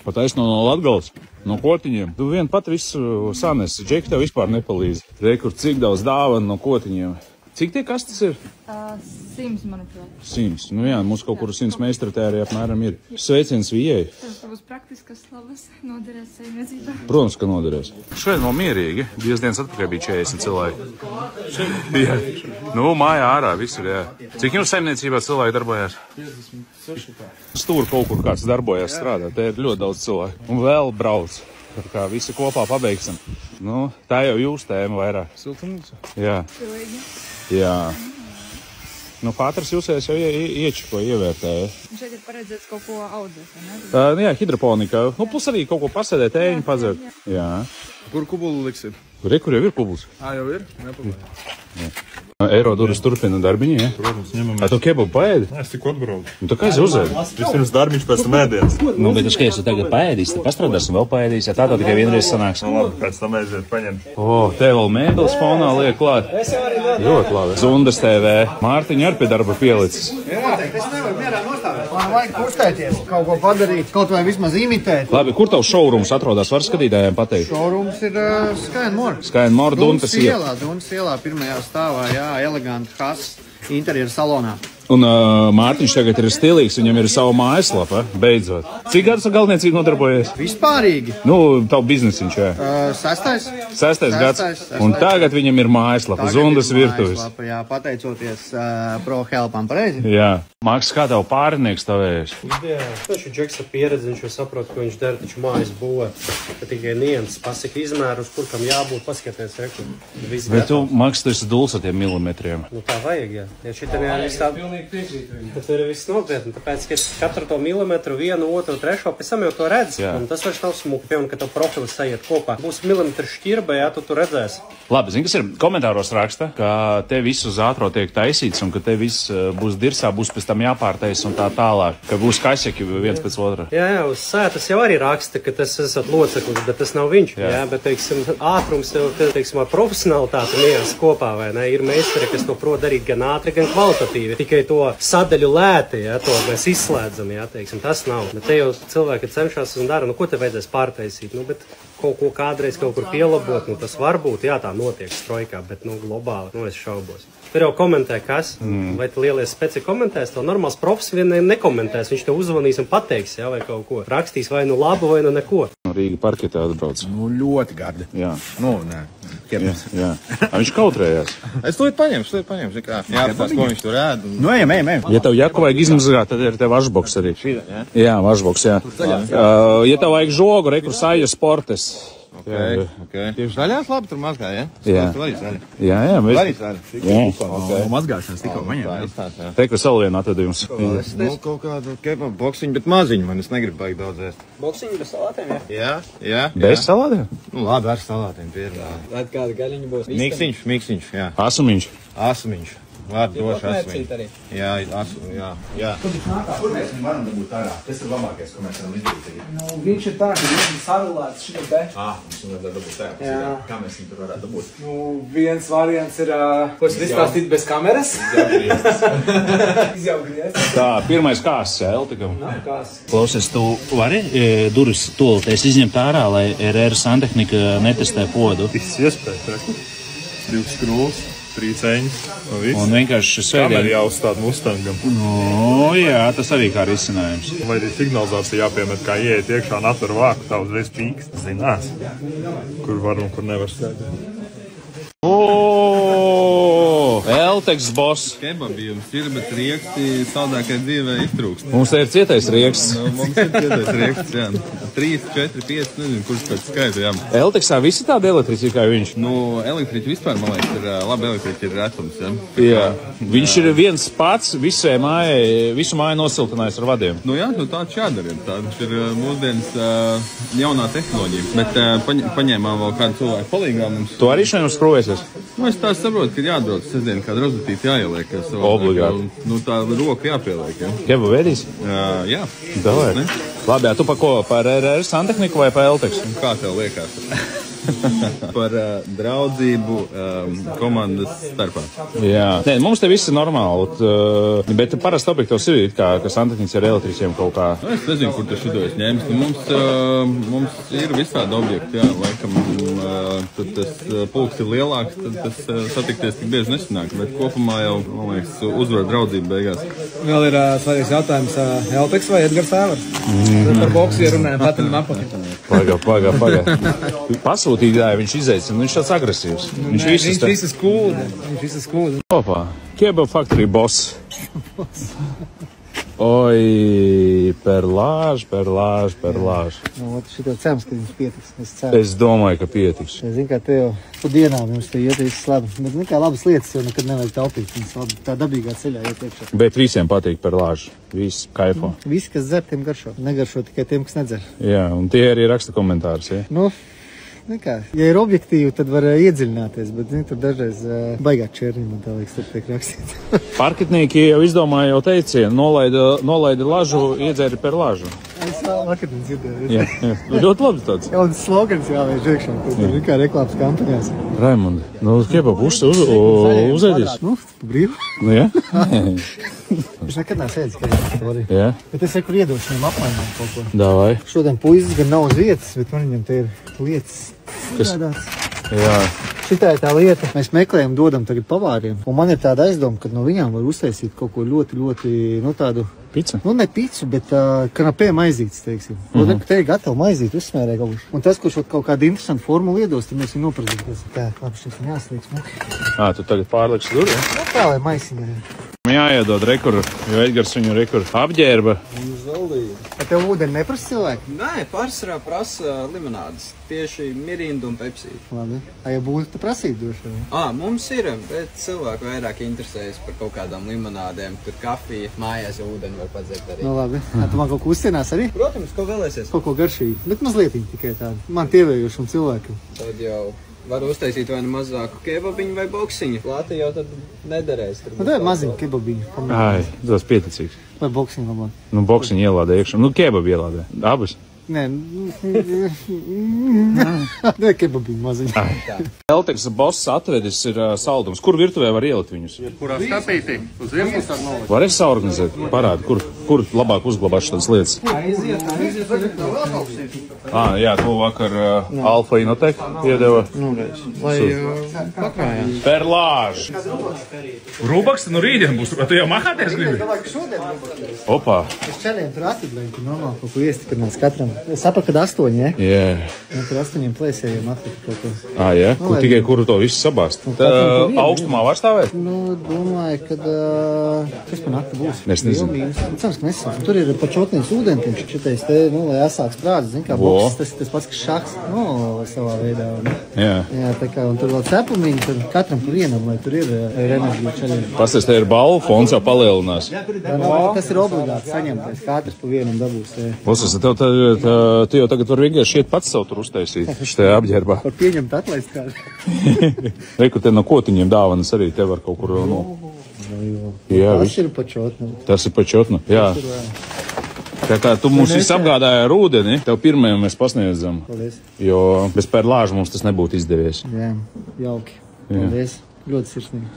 Pataisno no Latgales, no Kotiņiem. Tu vien pat visu sanesi. Džeki tev vispār nepalīdz. Rekur, cik daudz dāvana no Kotiņiem. Cik tie kastes ir? 100, manuprāt. 100. Nu jā, mums kaut kur 100 meistratēri apmēram ir. Sveiciens Vijai. Tas būs praktiskas labas noderēs saimniecībā. Protams, ka noderēs. Šodien vēl mierīgi. 2 dienas atpakaļ bija 40 cilvēki. Jā. Nu, mājā ārā visur, jā. Cik jums saimniecībā cilvēki darbojās? 56. Stūri kaut kur kāds darbojās strādā. Te ir ļoti daudz cilvēku. Un vēl brauc. Tā kā visi kopā pabeigsim. Nu, tā jau jūs tēma vairāk. Siltumnīca? Jā. Jā. Nu, katrs jūsēs jau iečiko, ievērtēja. Šeit ir paredzēts kaut ko audzēt, ne? Jā, hidroponika. Nu, plus arī kaut ko pasēdēt, ēņu padzert. Jā. Kur kubulu liksit? Kur jau ir kubuls? Jau ir? Nepagaidām. Eiro durvis turpina darbiņu, ja? Protams, ņemam. Tu kebabu paēdi? Es tikko atbraucu. Nu, tā kā es uzēdu. Vispirms darbiņš, pēc tam ēdiens. Nu, bet es tu tagad paēdīs, tad pastrādās un vēl paēdīs, ja tā tikai vienreiz sanāks. Nu, labi, pēc tam aiziet paņemt. Te vēl mēbeles fonā liek klāt. Ļoti labi. Zundas TV. Mārtiņa ar pie darba pielicis. Jā, es nevaru mierā nostāvēt. Man vajag kustēties, kaut ko padarīt, kaut vai vismaz imitēt. Labi, kur tavs showrooms atrodas? Var skatītājiem pateikt? Showrooms ir Sky and More. Sky and More, Duntas ielā. Duntas ielā, pirmajā stāvā, jā, eleganti has interjeru salonā. Un Mārtiņš tagad ir stilīgs, viņam ir sava mājaslapa, beidzot. Cik gadus ar galvniecību nodarbojies? Vispārīgi. Nu, tavu biznesiņš, jā. 6. gads. Un tagad viņam ir mājaslapa, Zundas virtuves. Jā, pateicoties ProHelpam, pareizi? Jā. Māks, kā tev pārinieks tavējies? Viņš ir džeks ar pieredzi, viņš jau saprot, ko viņš dara, taču mājas būvē. Ka tikai nianses, pasaka izmērus, kur kam jābūt, paskaties, Bet tu, Maks, tu esi duls ar tiem milimetriem. Nu tā vajag, jā. Ja šitā viss tā... Tas ir viss nopietni, tāpēc, ka katru to milimetru, 1, 2, 3, pēc tam jau to redz. Jā. Un tas vairs nav smuki, piemēram, ka tev profilis sajiet kopā. Būs milimetru šķirba, jā, tu redzēsi. Labi, zini, kas ir komentāros raksta, ka te viss uz ātro tiek taisīts un ka te viss būs dirsā, būs pēc tam jāpārtais un tā tālāk, ka būs kašeki viens pēc otra. Jā, uz sētas jau arī raksta, ka tas esat loceklis, bet tas nav viņš. Jā, bet, teiksim, ātrums jau, teiksim, ar profesionalitāti nians kopā, vai ne? Ir meistari, kas to prot darīt gan ātri, gan kvalitatīvi. Tikai to sadaļu lēti, ja, to mēs izslēdzam, ja, teiksim, tas nav. Bet te jau cilvēki cenšas un dara, nu, ko te vajadzēs pārtaisīt, nu, bet kaut ko kādreiz kaut kur pielabot, nu, tas varbūt, jā, tā notiek strojkā, bet, nu, globāli, nu, es šaubos. Tur jau komentē, kas, vai te lielie speci komentēs, to normāls profs vieniem nekomentēs, viņš te uzvanīs un pateiks, jā, vai kaut ko. Rakstīs vai nu labu, vai nu neko. Rīga parketā atbrauc. Nu, ļoti gardi. Jā. Nu, nē. Jā. Viņš kautrējās. Es to paņemšu, Jā, tas, ko viņš tur ēd. Un... Nu, ejam. Ja tev Jaku vajag izmazgāt, tad ir tev vašboks arī. Jā, vašboks, jā. Ja tev vajag žogu, rekur Saja Sportes. Okay. Tieši zaļās labi tur mazgā, ja? Jā. Tu arī zaļi. Jā. Arī zaļi. Jā. Mazgāšanas tikko maņā. Teiktu vēl vienu atvedījums. Nu, kaut kādu kebabu boksiņu, bet maziņu man es negribu baigi daudz ēst. Boksiņi bez salātiem, jā? Jā. Bez salātiem? Nu, labi, ar salātiem pierunā. Vai kāda gaļiņa būs? Miksiņš, jā. Asumiņš. Vārdu došu asmiņu. Jā. Kur mēs viņu varam dabūt ārā? Tas ir labākais, ko mēs varam izdarīt tagad. Nu, viņš ir tā, ka viņš ir sarulēts šitā te. Mums viņu var dabūt ārā. Kā mēs viņu tur varētu dabūt? Nu, viens variants ir, ko es izstāstīt bez kameras. Izjaugrieztas. Tā, pirmais kāsts, Eltikam. Kāds. Klausies, tu vari durvis tolotēs izņemt ārā, lai RR santehnika netestē podu? Viss iespējas, 2 skrūvas. 3 ceņas. Un vienkārši sēdien. Kamēr jāuzstāda Mustangam. No, jā, tas arī kā risinājums. Vai arī signalizācija jāpiemet, kā ieiet iekšā un atver vāku, tā uzreiz pīkst. Zinās, kur var un kur nevar sēdēt. Elteks boss. Kebabījums ir, bet rieksti saldākai dzīvē iztrūkst. Mums te ir cietais rieksts. Mums ir cietais rieksts, jā. 3, 4, 5, nezinu, kurš pēc skaita, jā. Elteksā visi tādi elektriķi kā viņš? Nu, elektriķi vispār, man liekas, ir labi elektriķi ir retums, jā. Jā. Viņš ir viens pats visu māju nosiltinājis ar vadiem. Nu jā, nu tāds jādara ir. Tāds ir mūsdienas jaunā tehnoloģija. Bet paņēmām vēl kādu cilvēku palīgā mums. Tu arī šodien uzskrūvēsies? Nu, es tā saprotu, ka jāatbrauc sestdien kādu rozetīti jāieliek. Obligāti. Nu, tā roka jāpieliek, jā. Kebu vēdīs? Jā. Davai. Labi, tu pa ko? Par RR santehniku vai pa Elteksu? Kā tev liekas? par draudzību komandas starpā. Jā. Nē, mums te viss ir normāli, bet parasti objektos ir, kā santehniķis ar elektriķiem kaut kā. Es nezinu, kur tas šitos ņems. Mums ir visādi objekti, jā, laikam, tad tas pulks ir lielāks, tad tas satikties tik bieži nesanāk, bet kopumā jau, man liekas, uzvar draudzību beigās. Vēl ir svarīgs jautājums, Elteks vai Edgars Ēvars? Par boksu ierunājam patiņam apakaļ. Pagā. Pasūtītāji viņš izaicina, viņš tāds agresīvs. Viņš visas skūda. Opā, Kebab Factory boss. Oi, perlāž. Nu, šito cems, ka jums pietiks. Es domāju, ka pietiks. Es zinu, kā te jau pa dienām jums te iet viss labi. Bet kā labas lietas jau nekad nevajag taupīt. Viņas tā dabīgā ceļā iet iekšā. Bet visiem patīk perlāž. Visi kaifo. Visi, kas dzer, tiem garšo. Negaršo tikai tiem, kas nedzer. Jā, un tie arī raksta komentārus, ja? Nu, nekā. Ja ir objektīvi, tad var iedziļināties, bet, tur dažreiz baigāt čērņi, man tā liekas, tur tiek rakstīt. Parketnieki jau izdomāja jau teicienu, nolaida lažu, iedzēri per lažu. Es vakar dzirdēju. Jā. Ļoti labi tāds. Jauns slogans jāvērš iekšā, tur kā reklāmas kampaņās. Raimundi, Kebab uzēdīs? Nu, brīvi. Nu, jā? Es nekad nesēdzu, ka ir. Jā. Bet es kur iedošu viņam apmaiņām kaut ko. Davai. Šodien puisis gan nav uz vietas, bet man viņam te ir lietas sagādāts. Jā. Šitā ir tā lieta, mēs meklējam, dodam tagad pavāriem. Un man ir tāda aizdoma, ka no viņām var uztaisīt kaut ko ļoti, tādu... Pica? Nu, ne picu, bet kanapē maizītes, teiksim. Ka te ir gatava maizīte, uzsmērē kaut ko. Un tas, kurš kaut kādu interesantu formulu iedos, tad mēs viņu nopradzīties. Tā, labi, šeit viņu jāslieks. Tu tagad pārliks tur, ja? Nu, tā, lai maisiņā. Jāiedod rekuru, jo Edgars viņu rekuru apģērba. Vai tev ūdeni neprasa cilvēki? Nē, pārsvarā prasa limonādes. Tieši Mirindu un Pepsi. Labi. Ja būtu, tad prasīt došu. Mums ir, bet cilvēku vairāk interesējas par kaut kādām limonādēm. Tur kafija, mājās jau ūdeni var padzert arī. Nu, labi. Tu man kaut ko uzcienās arī? Protams, ko vēlēsies? Kaut ko garšīgi, bet mazliet tikai tādu. Man tievējušam cilvēkam. Tad jau var uztaisīt vai nu mazāku kebabiņu vai boksiņu. Lāti jau tad nederēs. Nu, tā ir maziņu kebabiņu. Ai, tas pieticīgs. Vai boksiņu labāk? Nu, boksiņu ielādē iekšā. Nu, kebabu ielādē. Abas? Nē, kebabiņu maziņu. Elteks boss atvedis ir saldums. Kur virtuvē var ielikt viņus? Kurā skapītī? Uz virsmas ar nolikt? Var es saorganizēt? Parādi, kur labāk uzglabāt šādas lietas? Jā, to vakar Alfa Inotek iedeva. Vai pakrājās? Perlāž! Rūbaks, nu rītdien būs. Tu jau mahāties gribi? Opā. Es čeliem tur atvedēju, tur normāli kaut ko iesti, kad mēs katram. Es sapratu, kad 8, ja? Jā. Un tur 8 plēsējiem atlika kaut ko. Jā? Tikai kuru to visu sabāst? Augstumā var stāvēt? Nu, domāju, kad... Kas pa nakti būs? Es nezinu. Cerams, ka nesam. Tur ir pačotnīgs ūdentiņš, šitais te, lai asāks prāds, zin kā boks, tas pats, kas šahs, savā veidā. Jā. Jā, tā kā, un tur vēl cepumiņi, tur katram par vienam, lai tur ir enerģija čaļiem. Pasties, te ir balvu, fonds jau palielinās. Tas ir obligāti saņemtais, katrs pa vienam dabūs. Lūsas, tu jau tagad var vienkārši iet pats savu tur uztaisīt, šitajā apģērbā. Var pieņemt atlaist kādu. Reku, te no kotiņiem dāvanas arī te var kaut kur no... Jā, tas ir pačotni. Tas ir pačotni, jā. Tā kā tu mums visu apgādāji ar ūdeni, tev pirmajam mēs pasniedzam. Paldies. Jo bez perlāža mums tas nebūtu izdevies. Jā, jauki. Paldies. Ļoti sirsnīgi.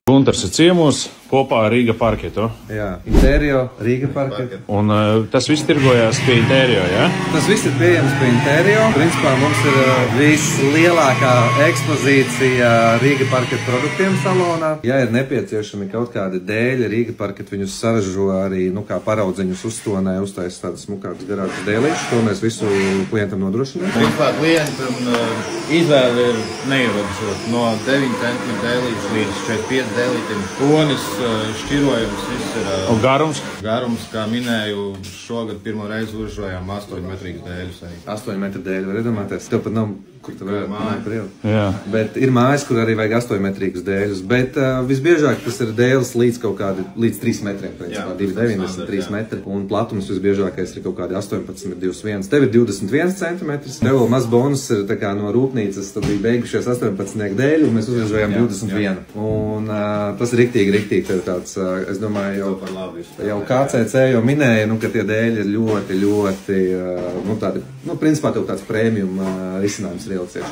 Guntars ir ciemos kopā ar Rīga Parketu. Jā, Interio, Rīga Parketu. Un tas viss tirgojās pie Interio, jā? Tas viss ir pieejams pie Interio. Principā mums ir vislielākā ekspozīcija Rīga Parketu produktiem salonā. Ja ir nepieciešami kaut kādi dēļi, Rīga Parketu viņus saražo arī, kā paraudziņus uzstonē, uztaisa tādas smukākas garākas dēlīšas. To mēs visu klientam nodrošinām. Principā klientam izvēle ir neierobežota no 9 cm dēlītes līdz 45 dēlītiem. Tonis, šķirojums, viss ir... Un garums? Garums, kā minēju, šogad pirmo reizi uzražojām 8 metrīgas dēļus. 8 metru dēļu var iedomāties. Tev pat nav, kur tu varētu māju brīvu. Jā. Bet ir mājas, kur arī vajag 8 metrīgas dēļus. Bet visbiežāk tas ir dēļus līdz 3 metriem, principā 2,90, 3 metri. Un platums visbiežākais ir kaut kādi 18, 21. Tev ir 21 cm. Tev vēl maz bonus ir tā kā no rūpnīcas, tad bija beigušies 18 dēļu, un mēs uzražojām 21. Un tas riktīgi tāds, es domāju, jau KCC jau minēja, ka tie dēļi ir ļoti, tādi, principā tev tāds premium risinājums ir ielicies.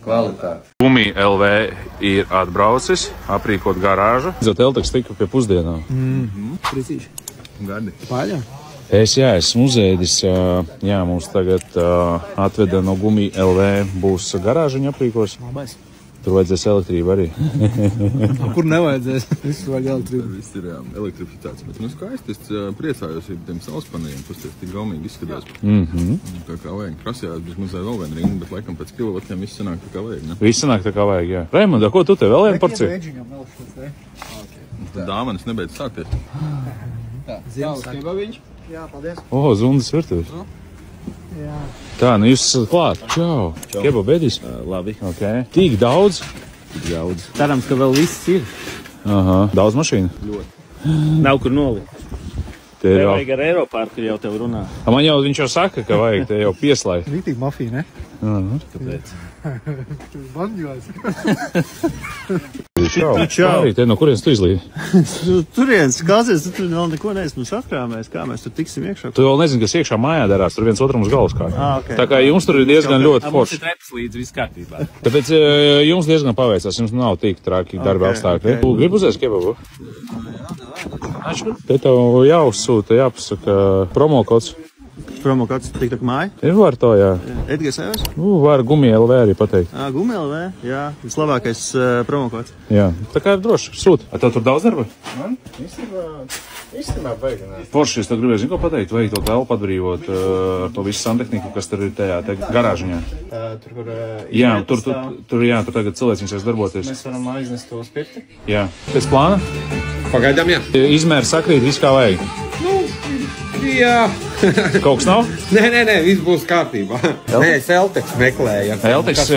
Kvalitāte. Gumija LV ir atbraucis, aprīkot garāžu. Elteks tika pie pusdienām. Precīzi. Gardi. Paļā. Esmu uzēdis, mums tagad atveda no Gumija LV būs garāžiņa aprīkos. Labais. Tur vajadzēs elektrību arī. Kur nevajadzēs? Viss vajag elektrību. Viss ir elektrificēts, bet skaisti. Es priecājos ar tiem saules paneļiem, kas tik gaumīgi izskatās. Tā kā vajag. Prasījās bez mazai vēl vienu rindu, bet laikam pēc kilovatiem viss sanāk tā kā vajag, ne? Viss sanāk tā kā vajag, jā. Raimonda, ko tu te vēl vienu porciju? Tad dāvanas nebeidz sākties. Ziemas kebabiņš? Jā, paldies. Zundas virtuves. Jā. Tā, jūs esat klāt. Čau. Kebab ēdis? Labi. Okay. Tik daudz? Cerams, ka vēl viss ir. Daudz mašīnu? Ļoti. Nav kur nolikt. Te jau vajag ar Eiroparku jau tev runā. Man jau viņš jau saka, ka vajag te jau pieslēgt. Rītīgi mafija, ne? Kāpēc? Bandjos. Čau. Arī te no kurienes tu izlīdi? Turienes, kāsies, tu tur vēl neko neesmu sakrāmējis, kā mēs tur tiksim iekšā. Tu vēl nezini, kas iekšā mājā darās, tur viens otram uz galvas kā. Okay. Tā kā jums tur ir diezgan ļoti forši. Mums ir treps līdz viss kārtībā. Tāpēc jums diezgan paveicās, jums nav tik traki darba apstākļi. Tu gribi uzēst kebabu? Te tev jāuzsūta, jāpasaka promokods. Promokods tik tā kā māja? Ir var to, jā. Edgars Evers? Var Gumija LV arī pateikt. Gumija LV, jā. Vislabākais promokods. Jā. Tā kā ir droši, sūta. Tev tur daudz darba? Man? Īstenībā beiganās. Forši, es tev gribēju, zinu, ko pateikt, vajag to telpu atbrīvot ar to visu santehniku, kas tur ir tajā garāžiņā. Tur, kur jā, tur tagad cilvēks viņas darboties. mēs varam aiznest to uz pirti. Jā. Pēc plāna? Pagaidām, jā. Izmēri sakrīt, viss kā vajag. Jā. Kaut kas nav? Nē, viss būs kārtībā. Nē, es Elteks meklēju. Elteks,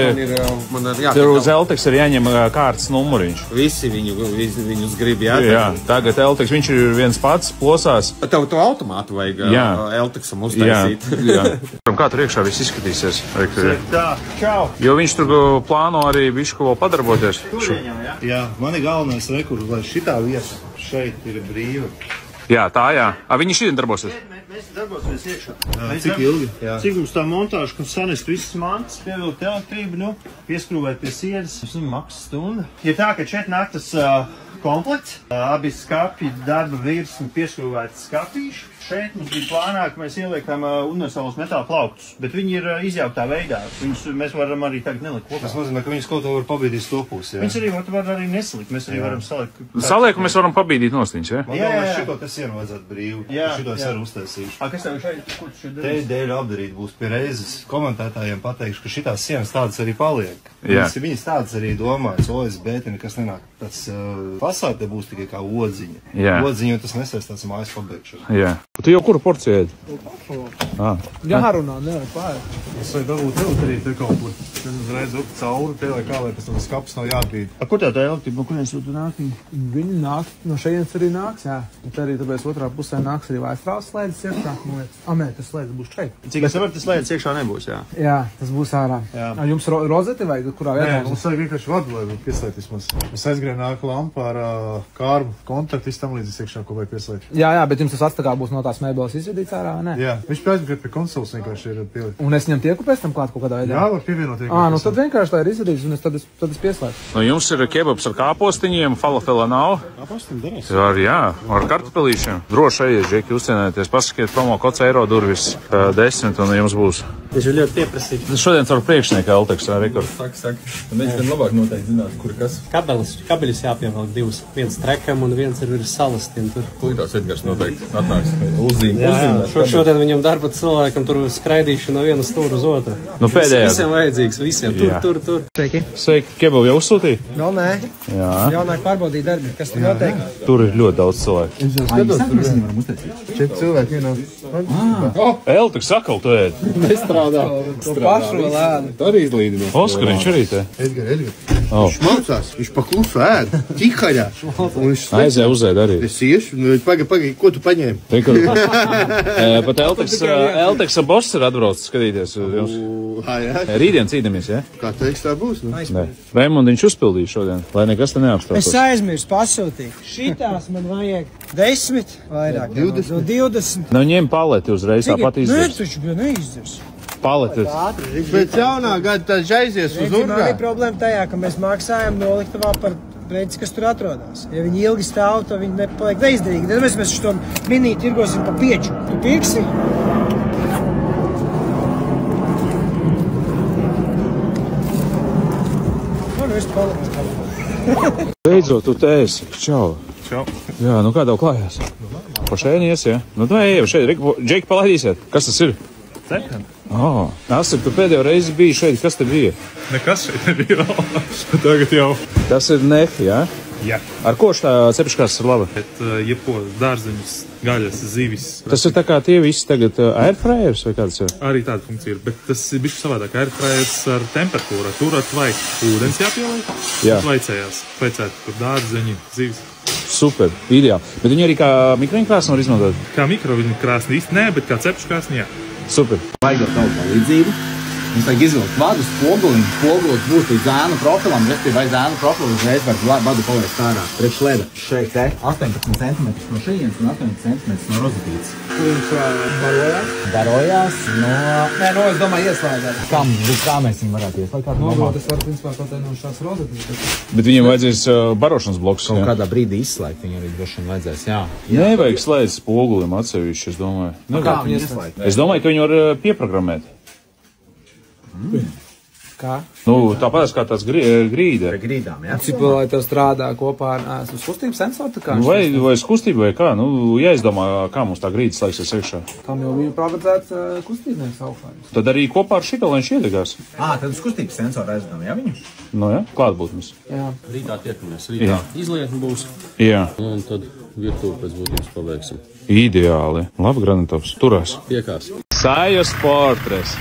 tur uz Elteks ir jāņem kārtas numuriņš. Visi viņus grib, jā? Jā, tagad Elteks, viņš ir viens pats, plosās. Tev to automātu vajag Elteksam uztaisīt. Jā. Kā tur iekšā viss izskatīsies? Tā, čau. Jo viņš tur plāno arī bišku vēl padarboties. Jā, man ir galvenais rekurs, lai šitā vieta šeit ir brīva. Jā, tā, jā. Viņi šodien darbosies? Mēs darbosimies iekšā. Cik ilgi? Jā. Cik mums tā montāža, ka sanest visas mantas, pievilkt elektrību, pieskrūvēt pie sienas, maksas stunda. Ja tā, ka šeit nāk tas komplekts, abi skapji, darba virsmi pieskrūvēti skapīši. Šeit mums bija plānā, ka mēs ieliekam universālos metāla plauktus, bet viņi ir izjauktā veidā. Viņus mēs varam arī tagad nelikt kopā. Tas nozīmē, ka viņus kaut ko var pabīdīt to pusi, jā? Viņus arī var arī nesalikt, mēs arī varam salikt. Salieku mēs varam pabīdīt nosliņš, ja? Man domāju, šito te sienu vajadzētu brīvu. Šito es arī uztaisīšu. Kas tev šeit? Te dēļ apdarīt būs pie reizes. Komentētājiem pateikšu, ka šitās sienas tādas arī paliek. Viņas tādas arī domājas, OSB, nekas nenāk. Tas fasāde būs tikai kā odziņa. Odziņa, tas nesaistās mājas pabeigšanu. Jā. Tu jau kuru porciju ēdi? Jārunā, nevajag pārēt. Es vajag dabūt elektrību te kaut kur. Tad uzreiz up cauri, te lai kā, lai pēc tam skaps nav jābīd. Kur tā elektrība, no kurienes tu nāk? Viņi nāk, no šejienes arī nāks, jā. Bet arī tāpēc otrā pusē nāks arī Vaistrāls slēdzes iekšā. Nē, tas slēdzes būs šeit. Cik es saprotu, tas slēdzes iekšā nebūs, jā? Jā, tas būs ārā. Jums rozeti vajag, kurā vietā? Nē, mums vajag vienkārši vadu, lai pieslēgt vismaz. Es aizgrēju nāk lampu ar kārbu, kontaktu, viss tam līdzis iekšā, ko vajag pieslēgt. Jā, bet jums tas atstakā būs no tās mēbeles izvedīts ārā, ne? Jā, viņš pēc pie konsoles vienkārši ir pielikt. Un es viņam tieku pēc tam klāt kaut kādā veidā? Jā, var pievienot. Nu tad vienkārši tā ir izvedīts, un tad es pieslēgtu. Nu, jums ir kebabs ar kāpostiņiem, falafela nav? Kāpostiņi darās? Jā, ar kartupelīšiem. Droši ejiet, Džeki, uzcienēties, pasakiet promo kods eiro durvis 10, un jums būs. Viņš ir ļoti pieprasīts. Šodien caur priekšnieku Elteks rekordu. Saka. Tad mēs gan labāk noteikti zināt, kur kas. Kabeļus jāpievelk divus. Viens trekam un viens ir virs salastiem tur. Klītās Edgars noteikti atnāks uzzīmēt. Jā, šodien viņam darba cilvēkam tur skraidīšu no viena stūra uz otru. Nu, pēdējā. Visiem vajadzīgs, visiem. Tur. Sveiki, kebabu jau uzsūtīja? Vēl nē. Jā. Jaunāk pārbaudīt darbi, kas tur notiek. Tur ir ļoti daudz cilvēku. Četri cilvēki vienā. Elteks sakal tu ēd. strādā. To pašu lēnu. Tā arī izlīdinās. Oskariņš arī te. Edgar. Viņš mācās, viņš paklusu ēd, ķikaļā. Aizē uzēd arī. Es iešu, pagaid, ko tu paņēmi? Pat Elteksa boss ir atbraucis skatīties. Rītdien cīdamies, ja? Kā teiks, tā būs, nu? Nē. Raimundiņš uzpildīja šodien, lai nekas te neapstātos. Es aizmirsu pasūtīt. Šitās man vajag 10 vairāk. 20. Nu, ņem paleti uzreiz, tāpat izdzers. Nē, taču bija neizdzers. Paletes. Pēc jaunā gada tas aizies uz Man urgā. ir problēma tajā, ka mēs maksājam noliktavā par preci, kas tur atrodas. Ja viņi ilgi stāv, tad viņi nepaliek neizdarīgi. Tad mēs šo mini tirgosim pa 5. Tu pirksi? Es paliku. Beidzot, tu te esi. Čau. Čau. Jā, nu kā tev klājās? Pa šēnies, ja? Nu, tā ejam šeit. Džeki, palaidīsiet. Kas tas ir? Cepeni. Asip, tu pēdējo reizi biji šeit. Kas te bija? Nekas šeit nebija. Tagad jau. Tas ir nefi, jā? Jā. Ar ko šitā cepeškās ir laba? Bet jebko dārzeņus, gaļas, zivis. Tas ir tā kā tie visi tagad airfryers vai kāds ir? Arī tāda funkcija ir, bet tas ir bišķi savādāk. Airfryers ar temperatūru. Tur atvajag ūdens jāpieliek. Jā. Vaicējās. Vaicēt tur dārzeņi, zivis. Super, ideāli. Bet viņi arī kā mikrokrāsni var izmantot? Kā mikrokrāsni īsti nē, bet kā cepeškrāsni jā. Super. Vajag tavu palīdzību. Mums vajag izvilkt vadu spoguliņu. Spogulis būs līdz zēnu profilam, respektīvi vai zēnu profilu uzreiz var vadu palaist ārā. Priekš leda šeit te 18 cm no šejienes un 18 cm no rozetītes. Viņš barojās? Barojās no... Nē, es domāju ieslēgāt. Kā mēs viņu varētu ieslēgt? Tas var, principā, kaut no šās rozetītes. Bet viņiem vajadzēs barošanas bloks. Kaut kādā brīdī izslēgt viņu arī droši vien vajadzēs, jā. Nevajag slēgt spogulim atsevišķi, es domāju. Kā viņu ieslēgt? Es domāju, ka viņu var pieprogrammēt. Kā? Nu, tāpēc kā tās grīda. Ar grīdām, jā? Cipa, lai tas strādā kopā ar uz kustības sensoru, kā? Vai uz kustību vai kā? Nu, jāizdomā, kā mums tā grīda slēgsies iekšā. Tam jau bija paredzēts kustībnieks augstājums. Tad arī kopā ar šito, lai viņš iedegās. Tad uz kustības sensoru aizdodam, jā, viņu? Nu, jā, klātbūtnes. Jā. Rītā tiekamies. Rītā izlietni būs. Jā. Un tad virtuvi pēc būtības pabeigsim. Ideāli. Labi, Granatovs. Turās. Tiekās. Sajos portres.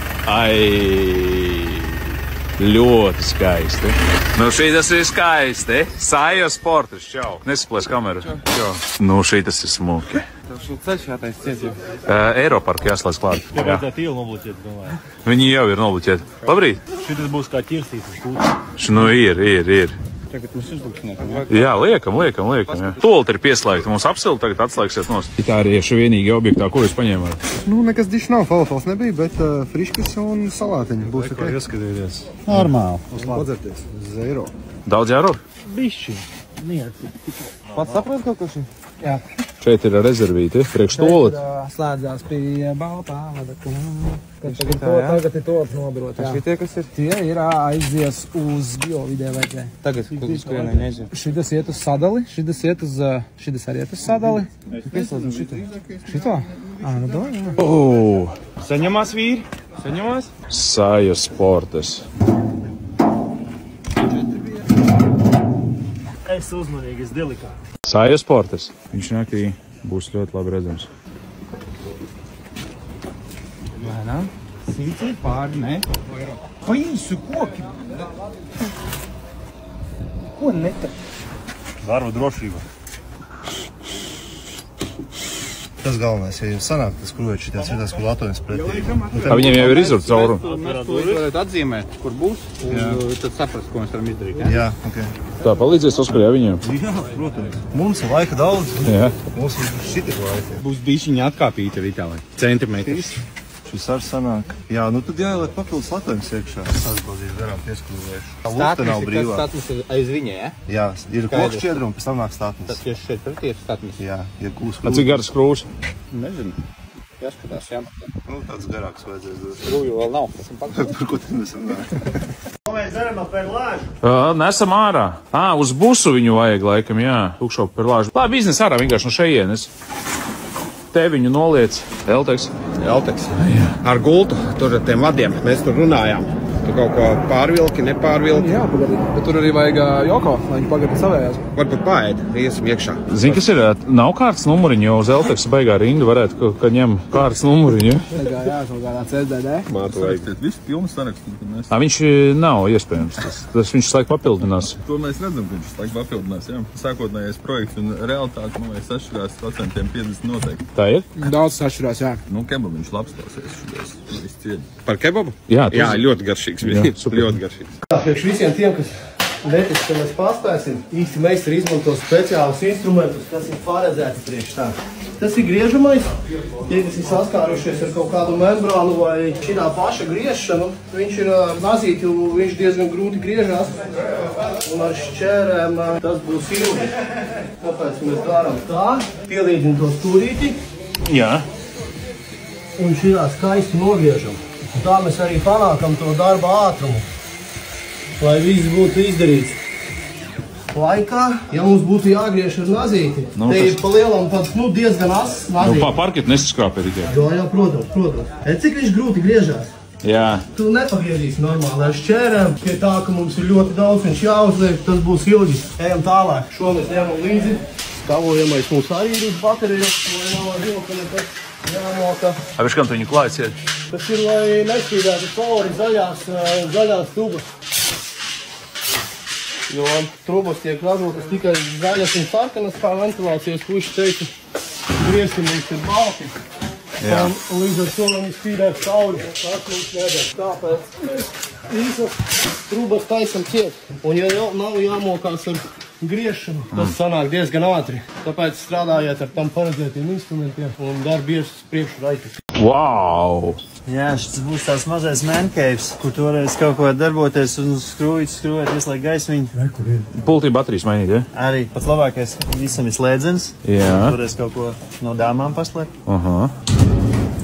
Ļoti skaisti. Nu, šī tas ir skaisti. Sajos portres. Čau. Nesaples kameru. Čau. Nu, šī tas ir smuki. Tev šo ceļš jātais ciet jau. Eiroparku jāslēdz klāt. Jā, vajadzētu ielu nobloķēt, domāju. Viņi jau ir nobloķēti. Labrīt. Šitas būs kā ķirstīts uz kūtas. Nu, ir. Tagad mums uzlūkšanā. Jā, liekam. Jā. Tolti ir pieslēgti. Mums apsilti tagad atslēgsies nost. Tā arī ir šī vienīga objektā, ko jūs paņēmāt. Nu, nekas diši nav, falafels nebija, bet friškas un salātiņi būs ok. Ieskatieties. Normāli. Uzlādzerties. Zero. Daudz jāro? Bišķi. Pats saprot kaut ko šī? Jā. Šeit ir rezervīti, priekš tolet. Slēdzās pie baltā vada. Tagad ir tolet nobrot. Šitie, kas ir? Tie ir aizies uz biovidē vajadzēja. Tagad, uz kurienai nezinu. Šitas iet uz sadali, šitas arī iet uz sadali. Pieslēdzam šito. Šito? Nu do, jā. Saņemās vīri? Saņemās? Sajos portres. Es uzmanīgi, es delikāti. Sajos portres. Viņš naktī būs ļoti labi redzams. Lēnām. Sīcī pāri, ne? Pa īsu koki. Ko netar? Darba drošība. Tas galvenais, ja jums sanāk, tas krūvēč šitās vietās, kur latojas pretī. Viņiem jau ir izurts cauru. Mēs to varētu atzīmēt, kur būs, un tad saprast, ko mēs varam izdarīt. Jā, ok. Tā, palīdzies Oskarā viņiem. Jā, protams. Mums ir laika daudz. Jā. Mums ir šitik laika. Būs bišķiņa atkāpīta arī tā, vai centimetrs. Šis ar sanāk. Jā, nu tad jāieliek papildus latojums iekšā. Atbaldīšu garām pieskrūvēšu. Tā lukta nav brīvā. Statnis ir aiz viņa, ja? Jā, ir koks šķiedruma, pēc tam nāk statnis. Tas tieši šeit pretī ir statnis. Jā, ir kūs. Cik garas krūvs? Nezinu. Jāskatās, jā. Nu, tāds garāks vajadzēs dot. Krūju vēl nav. Esam pakaļ. Par ko te nesam nāk? Ko mēs darām par lāžu? Nesam ārā. Uz busu viņu vajag laikam, jā. Tukšo par lāžu. Labi, biznes ārā vienkārši no šejienes. Te viņu noliec. Elteks. Ar gultu, tur ar tiem vadiem. Mēs tur runājām. Tu kaut ko pārvilki, nepārvilki. Jā, bet tur arī vajag joko, lai viņi pagada savējās. Varbūt paēd, iesim iekšā. Zini, kas ir? Nav kārtas numuriņu, jo uz Elteks baigā rinda varētu, ka ņem kārtas numuriņu. Jā, kaut kādā CSDD. Mātu vajag. Viss pilns saraksts. Viņš nav iespējams. Tas viņš laik papildinās. To mēs redzam, ka viņš laik papildinās, jā. Sākotnējais projekts un realitāte, man liekas, atšķirās procentiem 50 noteikti. Tā ir? Daudz atšķirās, jā. Nu, kebabiņš labs tās Par kebabu? Jā, ļoti garšīgs. Ļoti garšīgs. Priekš visiem tiem, kas netic, ka mēs paspēsim, īsti meistari izmanto speciālus instrumentus, kas ir paredzēti priekš tā. Tas ir griežamais. Tie, kas ir saskārušies ar kaut kādu membrānu vai šitā paša griešanu, viņš ir ar nazīti, viņš diezgan grūti griežās. Un ar šķērēm tas būs ilgi. Tāpēc mēs darām tā, pielīdzim to stūrīti. Jā. Un šitā skaisti nogriežam. Un tā mēs arī panākam to darba ātrumu, lai viss būtu izdarīts laikā. Ja mums būtu jāgriež ar nazīti, te ir pa lielam pat diezgan ass nazīti. Parketu nesaskrāpē tikai. Jā, protams. Cik viņš grūti griežās? Jā. Tu nepagriezīsi normāli ar šķērēm, pie tā, ka mums ir ļoti daudz, viņš jāuzliek, tas būs ilgi. Ejam tālāk. Šo mēs ņemam līdzi. Skavojamais mums arī ir uz bateriju, lai nav ar roku nekas jāmoka. Viņš kam tu viņu klājas iet? Tas ir, lai nespīdētu cauri zaļās trubas. Jo trubas tiek ražotas tikai zaļas un sarkanas, kā ventilācijas puiši teica, griezti mums ir balti. Un līdz ar to viņi spīdēt cauri. Tas mums nedara. Tāpēc mēs visas trubas taisam ciet. Un ja jau nav jāmokās ar griešanu, tas sanāk diezgan ātri. Tāpēc strādājiet ar tam paredzētiem instrumentiem un darbi ies priekšu raiti. Wow! Jā, šis būs tās mazais man caves, kur tu varēsi kaut ko darboties un skrūvēt, ieslēgt gaismiņu. Pultī baterijas mainīt, ja? Arī pats labākais visam ir slēdzens. Jā. Tu varēsi kaut ko no dāmām paslēgt.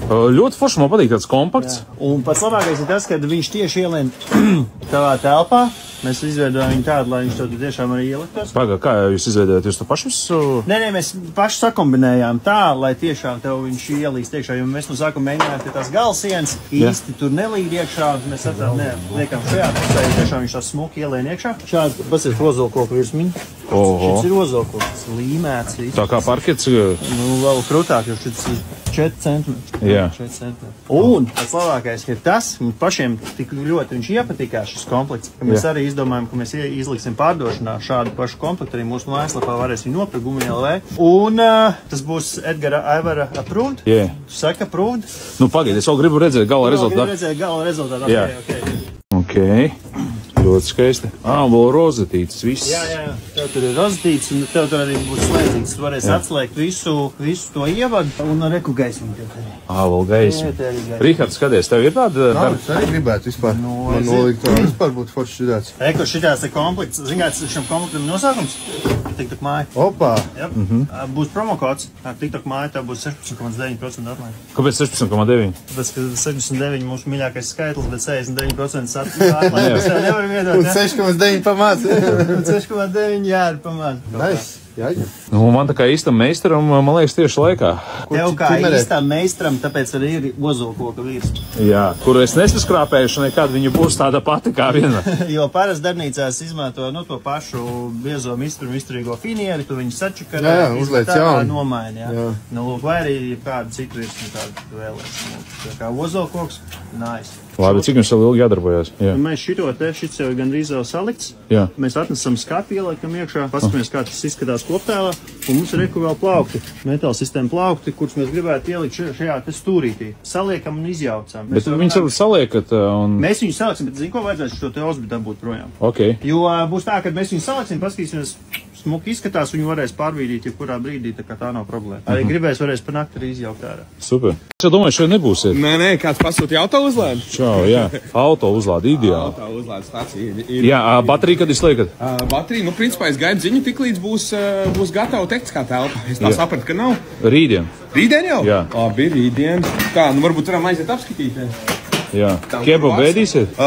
Ļoti forši, man patīk tāds kompakts. Jā. Un pats labākais ir tas, ka viņš tieši ielien tavā telpā. Mēs izveidojam viņu tādu, lai viņš to tiešām arī ieliktos. Pagā, kā jūs izveidojat? Jūs to paši visu? Nē, mēs paši sakombinējām tā, lai tiešām tev viņš ielīst iekšā, jo mēs no sākuma mēģinājām, ka tās galsienas īsti tur nelīd iekšā. Mēs liekam šajā pusē, jo tiešām viņš tās smuki ielien iekšā. Šāds pasies rozolkoku virsmiņu. Šis ir rozolkoks, tas ir līmēts. Tā kā parkets? Nu, vēl krūtāk, jo šis ir 4 centimetri. Jā. 4 centimetri. Un pats labākais ir tas, mums pašiem tik ļoti viņš iepatikās šis komplekts, ka mēs arī izdomājam, ka mēs izliksim pārdošanā šādu pašu komplektu, arī mūsu mājaslapā varēs viņu nopirkt Gumi.lv. Un tas būs Edgara Aivara approved. Jā. Tu saki approved? Nu, pagaidi, es vēl gribu redzēt gala rezultātu. Gribu redzēt gala rezultātu. Jā. Ok. Ļoti skaisti. Vēl rozetītes, viss. Jā. Tev tur ir rozetītes, un tev tur arī būs slēdzīgs. Tu varēsi atslēgt visu to ievadu un ar reku gaismu. Vēl gaismu. Rihards, skaties, tev ir tāda... Es arī gribētu vispār. Man nolikt to vispār būtu forši šitās. Eko, šitās ir komplekts. Zināts, šam komplektam nosaukums? TikTok māja. Opā! Būs promokods. Ar TikTok māju tev būs 16,9% atmaiņa. Kāpēc 16,9? Tāpēc, ka 69 mūsu mīļākais skaitlis, bet 69% atmaiņa. Un 6,9 pamāc. Un 6,9 jā, ir pamāc. Nice. Nu, man tā kā īstam meistaram, man liekas, tieši laikā. Tev kā īstam meistaram, tāpēc arī ir ozolkoka virs. Jā, kuru es nesaskrāpējuši, nekad viņa būs tāda pati kā viena. Jo parasti darbnīcās izmanto to pašu biezo izturīgo finieri, tu viņu sačakarē, uzliec jaunu. Nomaini, jā. Nu, lūk, vai arī kādu citu virsmu tādu vēlēs. Tā kā ozolkoks, nice. Labi, cik jums vēl ilgi jādarbojās? Jā. Mēs šits jau gandrīz jau salikts. Jā. Mēs atnesam skatu, ieliekam iekšā, paskatāmies, kā tas izskatās koptēlā, un mums ir reku vēl plaukti, metāla sistēma plaukti, kurus mēs gribētu ielikt šajā te stūrītī. Saliekam un izjaucam. Bet viņus varat saliekat un... Mēs viņus saliksim, bet zini, ko vajadzētu šo te osbi dabūt projām. Ok. Jo būs tā, kad mēs viņus saliksim, paskatīsimies, smuki izskatās, viņu varēs pārvīdīt, jebkurā brīdī, tā kā tā nav problēma. Arī gribēs varēs par nakti arī izjaukt ārā. Super. Es domāju, šeit nebūsiet. Nē, kāds pasūtīja auto uzlādi? Čau, jā. Auto uzlādi, ideāli. Auto uzlādi stācija ir. Jā, baterija, kad jūs liekat? Baterija, principā es gaidu ziņu, tik līdz būs gatava tehniskā telpa. Es tā sapratu, ka nav. Rītdien. Rītdien jau? Jā. Labi, rītdien. Kā, varbūt varam aiziet apskatīt. Jā. Kebabu ēdīsiet?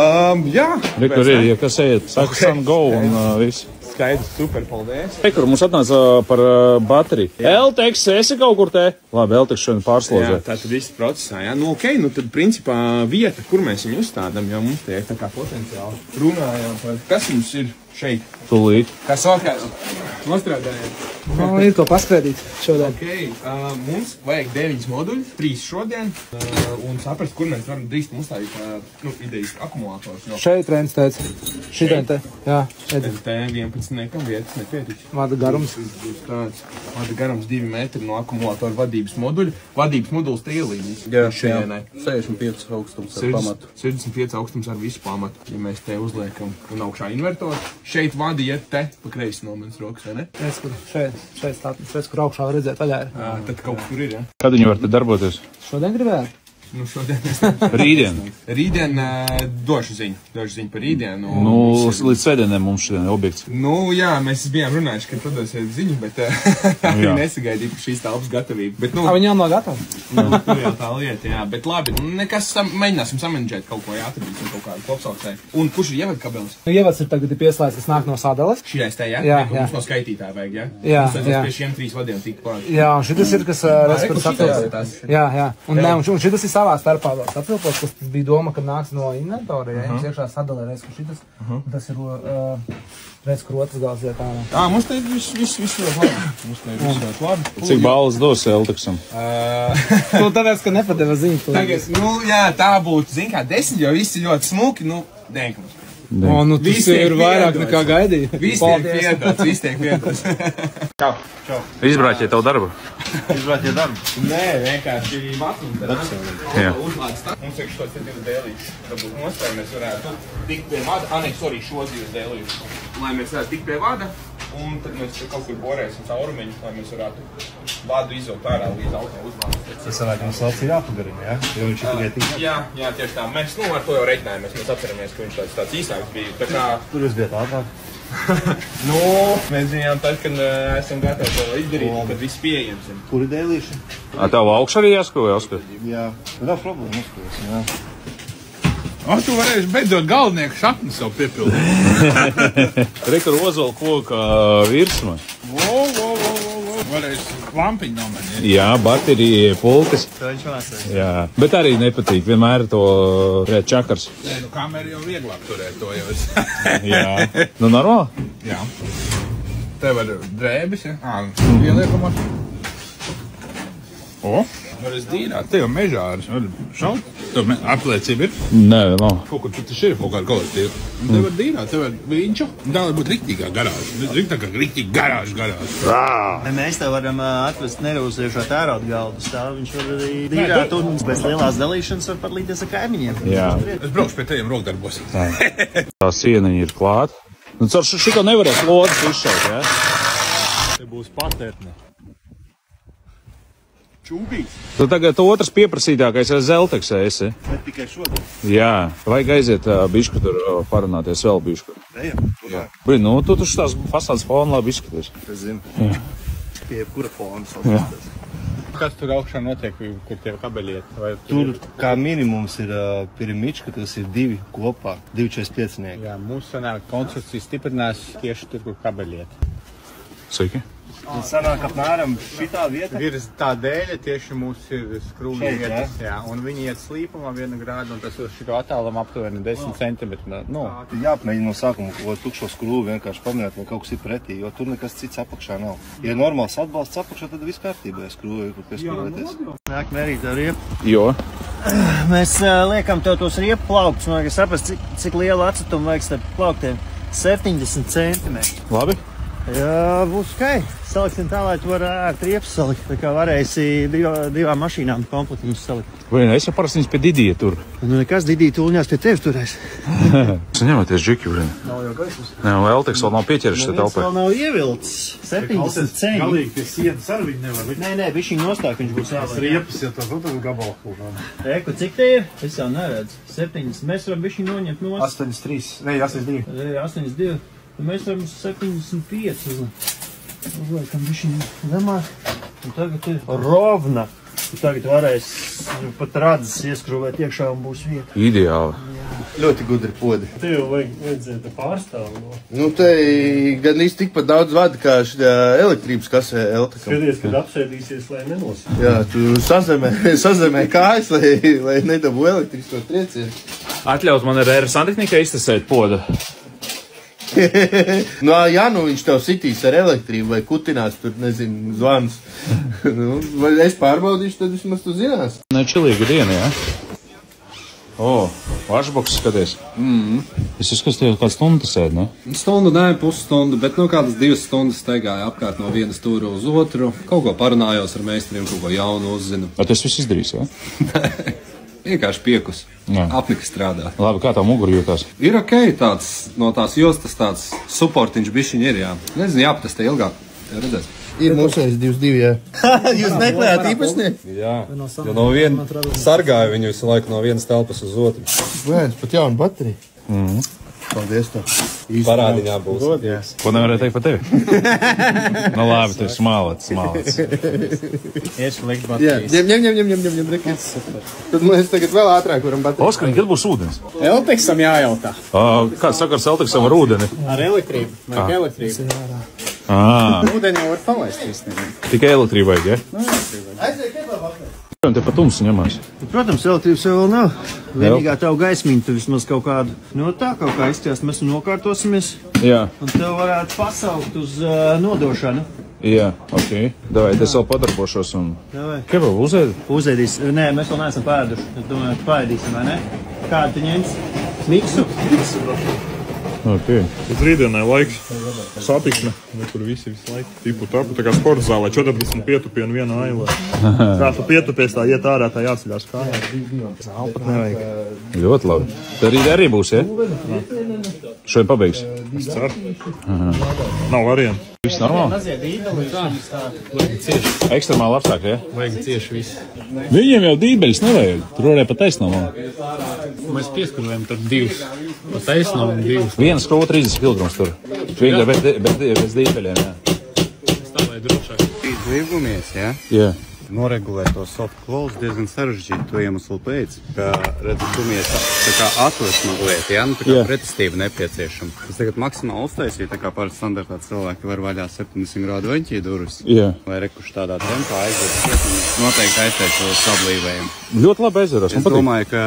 Jā. Tur ir, ja kas ejat, saka, go un viss. Skaidrs, super, paldies. Kur mums atnāca par bateriju. Elteks, esi kaut kur te? Labi, Elteks šodien pārslozē. Jā, tātad viss procesā, jā. Nu, ok, nu tad principā vieta, kur mēs viņu uzstādām, jo mums tiek tā kā potenciāli runājām par, kas mums ir šeit. Tūlīt. Kas vakars? Nostrādājām. Ir ko paskrēdīt šodien. Ok, mums vajag 9 moduļus, 3 šodien, un saprast, kur mēs varam drīz uzstādīt, idejas akumulātors. Šeit Rens teica. Šitien te. Jā, šeit. Te 11 nekam vietas nepietiks. Vada garums. Vada garums 2 metri no akumulātora vadības moduļa. Vadības moduls te ielīdīs. Jā, 65 augstums ar pamatu. 65 augstums ar visu pamatu. Ja mēs te uzliekam un augšā invertoru, šeit vadi iet te pa kreisi no manas rokas, vai ne? Šeit stātnes, kur augšā var redzēt vaļā ir. Tad kaut kur ir, ja? Kad viņi var te darboties? Šodien gribētu. Nu, šodien es Rītdien? Rītdien došu ziņu par rītdienu. Nu, līdz svētdieniem mums šodien objekts. Nu, jā, mēs bijām runājuši, ka padosiet ziņu, bet viņi nesagaidīja par šīs telpas gatavību. Bet, nu, viņām nav gatavi? Nu, tur jau tā lieta, jā. Bet labi, nekas mēģināsim samanģēt kaut ko, jāatradīsim kaut kādu kopsaucēju. Un kurš ir ievad kabelis? Nu, ievads ir tagad pieslēdz, kas nāk no sadalas. Šīs te, jā? Jā. Mums no skaitītāja vajag, jā? Jā. Pie šiem 3 vadiem tika klāt. Jā, un šitas ir, kas Jā. Un šitas ir savā starpā. Atvilpos, kas bija doma, ka nāks no inventora, ja jums iekšā sadalē reiz, kur šitas, tas ir reiz, kur otrs gals iet ārā. Mums te viss ļoti labi. Cik balvas dos Elteksam? Tu tāpēc, ka nepadeva ziņu. Tagad, nu jā, tā būtu, zin kā, 10, jo visi ļoti smuki, nu, denkums. Nu, tas ir vairāk nekā gaidīja. Viss tiek piedots. Čau. Izbrāķiet tavu darbu? Izbrāķiet darbu? Nē, vienkārši matlums. Jā. Uzlādes tā. Mums ir šos 7 dēlīšus. Varbūt nostāju mēs varētu tikt pie vada. Šos 2 dēlīšus. Lai mēs varētu tikt pie vada. Un tad mēs kaut kur borēsim caurumiņu, lai mēs varētu vadu izvilkt ārā līdz auto uzlādes. Tas sanāk, mums vēl ir jāpagarina, jā? Jo viņš ir tikai tik. Jā, tieši tā. Mēs, ar to jau reiķinājāmies. Mēs atceramies, ka viņš tāds īsāks bija. Tā kā... Kur jūs bijat ātrāk? Mēs zinājām tad, kad esam gatavi to izdarīt, kad viss pieejams. Kuri dēlīši? Tev augšā arī jāskro, jāskro? Jā. Nav problēma, uzskrosim, jā. Tu varēsi beidzot galvnieku šakni savu piepildīt. Rekur Ozola koka virsma. Varēsi lampiņu nomainīt. Jā, baterija, pulkas. Jā, bet arī nepatīk vienmēr to čakars. Nē, kamera jau vieglāk turēt to jau es. Jā. Nu, normāli? Jā. Tev var drēbis, ja? Ieliekam Varēs dīnāt, tev mežāris. Šaut? Tev apliecība ir? Nē, nav. Kaut kur tas ir kaut kāda kolektīva. Tev var dīnāt, tev var viņču. Tā var būt riktīgā garāža. Riktīgā garāža. Mēs tev varam atvest nerūsējušo tērauda galdu stāvu. Viņš var arī dīrāt un bez lielās dalīšanas var pat līdties ar kaimiņiem. Jā. Es braukšu pie tejiem rokdarbos. Tā sieniņa ir klāta. Nu, caur šito nevarēs lodas izšaut, jā? Te būs patērtne. Čūbīs. Tu tagad otrs pieprasītākais ir Zelteksē esi. Bet tikai šodien. Jā, vajag aiziet bišku tur parunāties vēl bišku. Jā. Brīn, nu tu tās fasādes fona labi izskaties. Es zinu. Pie jebkura fona sastāties. Kas tur augšā notiek, kur tie kabeļi iet? Tur kā minimums ir pirimička, tas ir 2 kopā, 245. Jā, mūsu sanāk konstrukcijas stiprinās tieši tur, kur kabeļi iet. Sveiki. Un sanāk apmēram šitā vieta? Virs tā dēļa tieši mums ir skrūvju vietas, jā, un viņi iet slīpumā 1 grādu, un tas uz šito attālumu aptuveni 10 centimetri. Nu. Jāapmēģina no sākuma ko tukšo skrūvu vienkārši pamanīt, vai kaut kas ir pretī, jo tur nekas cits apakšā nav. Ja normāls atbalsts apakšā, tad viss kārtībā, ja skrūvēju, kur pieskrūvēties. Nāk mērīt ar riepu. Jo? Mēs liekam tev tos riepu plauktus, un vajag saprast, cik lielu acitumu vajag starp plauktiem. 70 centimetri. Labi. Jā, būs ok. Saliksim tā, lai tu var ērt riepas salikt. Tā kā varēsi divām mašīnām komplektiņus salikt. Vai ne, es jau parasti viņas pie Didija tur. Nu nekas, Didija tūliņās pie tevis turēs. Saņemoties džiki, Vrien. Nav jau gaismas. Nē, un Elteks vēl nav pieķeris šeit telpai. Vēl nav ievilcis. 70 centi. Galīgi pie sietas ar viņu nevar. Nē, viņš viņu nostāk, viņš būs jāvar. Riepas, ja tas otrs gabala kaut kādā. Eku, cik te ir? Es jau neredzu. 70. Mēs varam viņš viņu noņemt no 83. Nē, 82. 82. Mēs varam 75 uzliekam višķiņu zemāk. Un tagad ir rovna. Tagad varēs pat radzes ieskrūvēt iekšā un būs vieta. Ideāli. Ļoti gudri podi. Tev vajadzēja pārstāvu. Nu, te gan īsti tikpat daudz vada, kā šitā elektrības kasē Eltakam. Skaties, kad apsēdīsies, lai nenosīt. Jā, tu sazemē kājas, lai nedabū elektrisko triecienu. Atļaut man ar santehnikai iztasēt podu. Nu, ja nu viņš tev sitīs ar elektrību vai kutinās, tur, nezinu, zvans. Nu, vai es pārbaudīšu, tad vismaz tu zinās. Ne, čilīga diena, jā? Vašboks skaties. Es uzskatu, ka kādu stundu sēd, ne? Stundu, nē, pusstundu, bet kādas 2 stundas steigāju apkārt no vienas stūra uz otru. Kaut ko parunājos ar meistariem, kaut ko jaunu uzzinu. Vai tas viss izdarīs, jā? Vienkārši piekus. Apnika strādā. Labi, kā tā mugura jūtās? Ir ok, tāds no tās jostas tāds suportiņš bišķiņ ir, jā. Nezinu, jāpatestē ilgāk. Redzēs. Ir mūsējis 22, jā. Jūs meklējāt īpašnieku? Jā, jo no viena sargāja viņu visu laiku no vienas telpas uz otru. Vēdz, pat jauna baterija. Paldies tev. Parādiņā būs. Ko nevarēja teikt par tevi? Nu labi, tu esi smalets. Iešu likt baterijas. Ņem, rekets. Tad mēs tagad vēl ātrāk varam baterijas. Oskar, kad būs ūdens? Elteksam jājautā. Kāds sakars Elteksam ar ūdeni? Ar elektrību. Vajag elektrību. Ūdeni jau var palaist īstenībā. Tikai elektrību vajag, ja? Aiziet, kebab apmēr. Te pa tumsu ņemās. Protams, elektrības vēl nav. Vienīgā tev gaismiņa, tu vismaz kaut kādu, tā kaut kā izķēst, mēs nokārtosimies. Jā. Un tev varētu pasaukt uz nodošanu. Jā, ok. Davai, es vēl padarbošos un... Kebabu uzēd? Uzēdīs. Nē, mēs vēl neesam pēduši. Es domāju, ka pēdīsim, vai ne? Kādu tu ņems? Miksu? Ok. Uz rītdienai laiks satiksme, kur visi visu laiku tipu tapu, tā kā sporta zālē 40 pietupienu vienā ailē. Kā tu pietupies, tā iet ārā, tā jāceļās kājā. Zāle pat nevajag. Ļoti labi. Tad rīt arī būs, ja? Šodien pabeigs? Es ceru. Nav variantu. Viss normāli? Ekstremāli apstākļi, ja? Vajag cieši viss. Viņiem jau dībeļus nevajag. Tur varēja pa taisnām. Mēs pieskurvējam tur 2. Pa taisnām 2. Viena skrūva 30 kg tur. Vienkār bez dībeļiem, jā. Tā vai drošāk. Līgumies, jā? Jā. Noregulēt to soft close diezgan sarežģīti to iemeslu pēc, ka, redzu, gumies tā kā atvests mazliet, jā, nu tā kā pretestība nepieciešama. Es tagad maksimāli uztaisīju, tā kā pār standartā cilvēki var vaļā 70 grādu veņķī durvis, lai rekuši tādā tempā aiziet, noteikti aizteikt to sablīvējumu. Ļoti labi aizveros, man patīk. Es domāju, ka,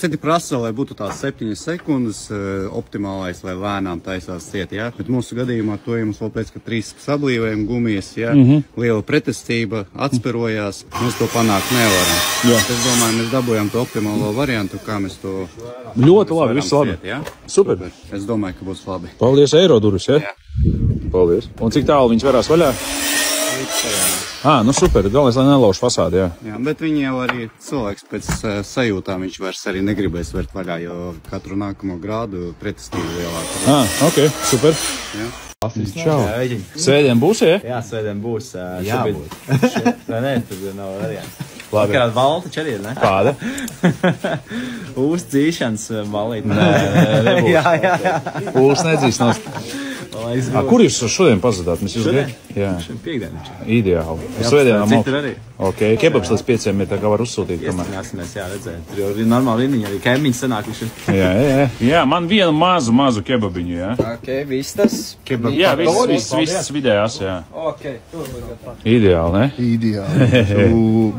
citi prasa, lai būtu tās 7 sekundes optimālais, lai lēnām taisās ciet, jā, bet mūsu gadījumā to jums vēl pēc, ka 3 sablīvējumu gumijas, jā, liela pretestība, atspirojās, mēs to panākt nevaram. Jā. Es domāju, mēs dabūjām to optimālo variantu, kā mēs to... Ļoti labi, viss labi. Ciet, ja? Super. Es domāju, ka būs labi. Paldies, eiro durvis, ja? Jā. Paldies. Un cik tālu viņas varās vaļā? Nu super, galvenais, lai nelauž fasādi, jā. Jā, bet viņi jau arī cilvēks pēc sajūtām, viņš vairs arī negribēs vērt vaļā, jo katru nākamo grādu pretestību lielāku. Ok, super. Jā. Čau. Svētdien būs, ja? Jā, svētdien būs. Jābūt. Nē, tad nav variants. Labi. Kāda balta čer ir, ne? Kāda? Ūs dzīšanas balīti. Nē, nebūs. Jā. Ūs nedzīs nost. Kur jūs šodien pazudāt? Šodien? Jā. Šodien piekdienā. Ideāli. Svētdienā citur arī. Ok, kebabs līdz 5 ir, tā kā var uzsūtīt. Iestāņāsimies, jā, redzēt. Tur jau ir normāli rindiņa, arī kaimiņi sanākuši. Jā, man vienu mazu kebabiņu, jā. Ok, vistas. Jā, viss vidējās, jā. Ok, tur var Ideāli, ne? Ideāli.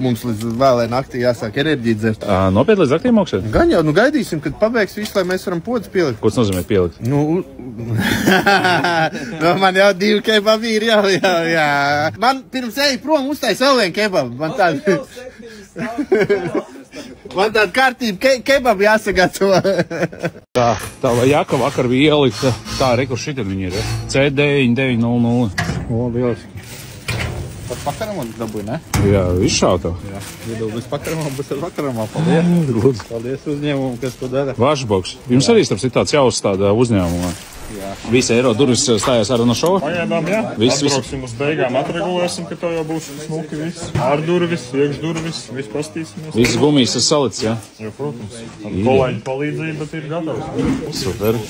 Mums līdz vēlē naktī jāsāk enerģiju dzert. Nopietni līdz naktī mokšēt? Gan jau, gaidīsim, kad pabeigs visu, lai mēs varam podas pielikt. Ko tas nozīmē pielikt? Man jau 2 kebabi ir, jā. Man pirms eju prom uztais vēl vienu kebabu. Man tāda kārtība kebabu jāsagatavo. Tā vai jaka vakar bija ielikta. Tā, rekur šitien viņi ir, ja? C9900. Lieliski. Pat pakaramā dabūja, ne? Jā, izšāta. Jā, iedodas pakaramā, būs ar pakaramā. Paldies. Paldies uzņēmumu, kas to dara. Vašboks. Jums arī starp citāds jāuzstāda uzņēmumā. Jā. Visi eiro durvis stājās ar no šova? Pagaidām, jā. Atbrauksim uz beigām, atregulēsim, ka tev jau būs smuki viss. Ārdurvis, iekšdurvis, viss pastīsimies. Viss gumijas ir salicis, jā? Jā, protams. Kolēģi palīdzība, bet ir gatavs. Super.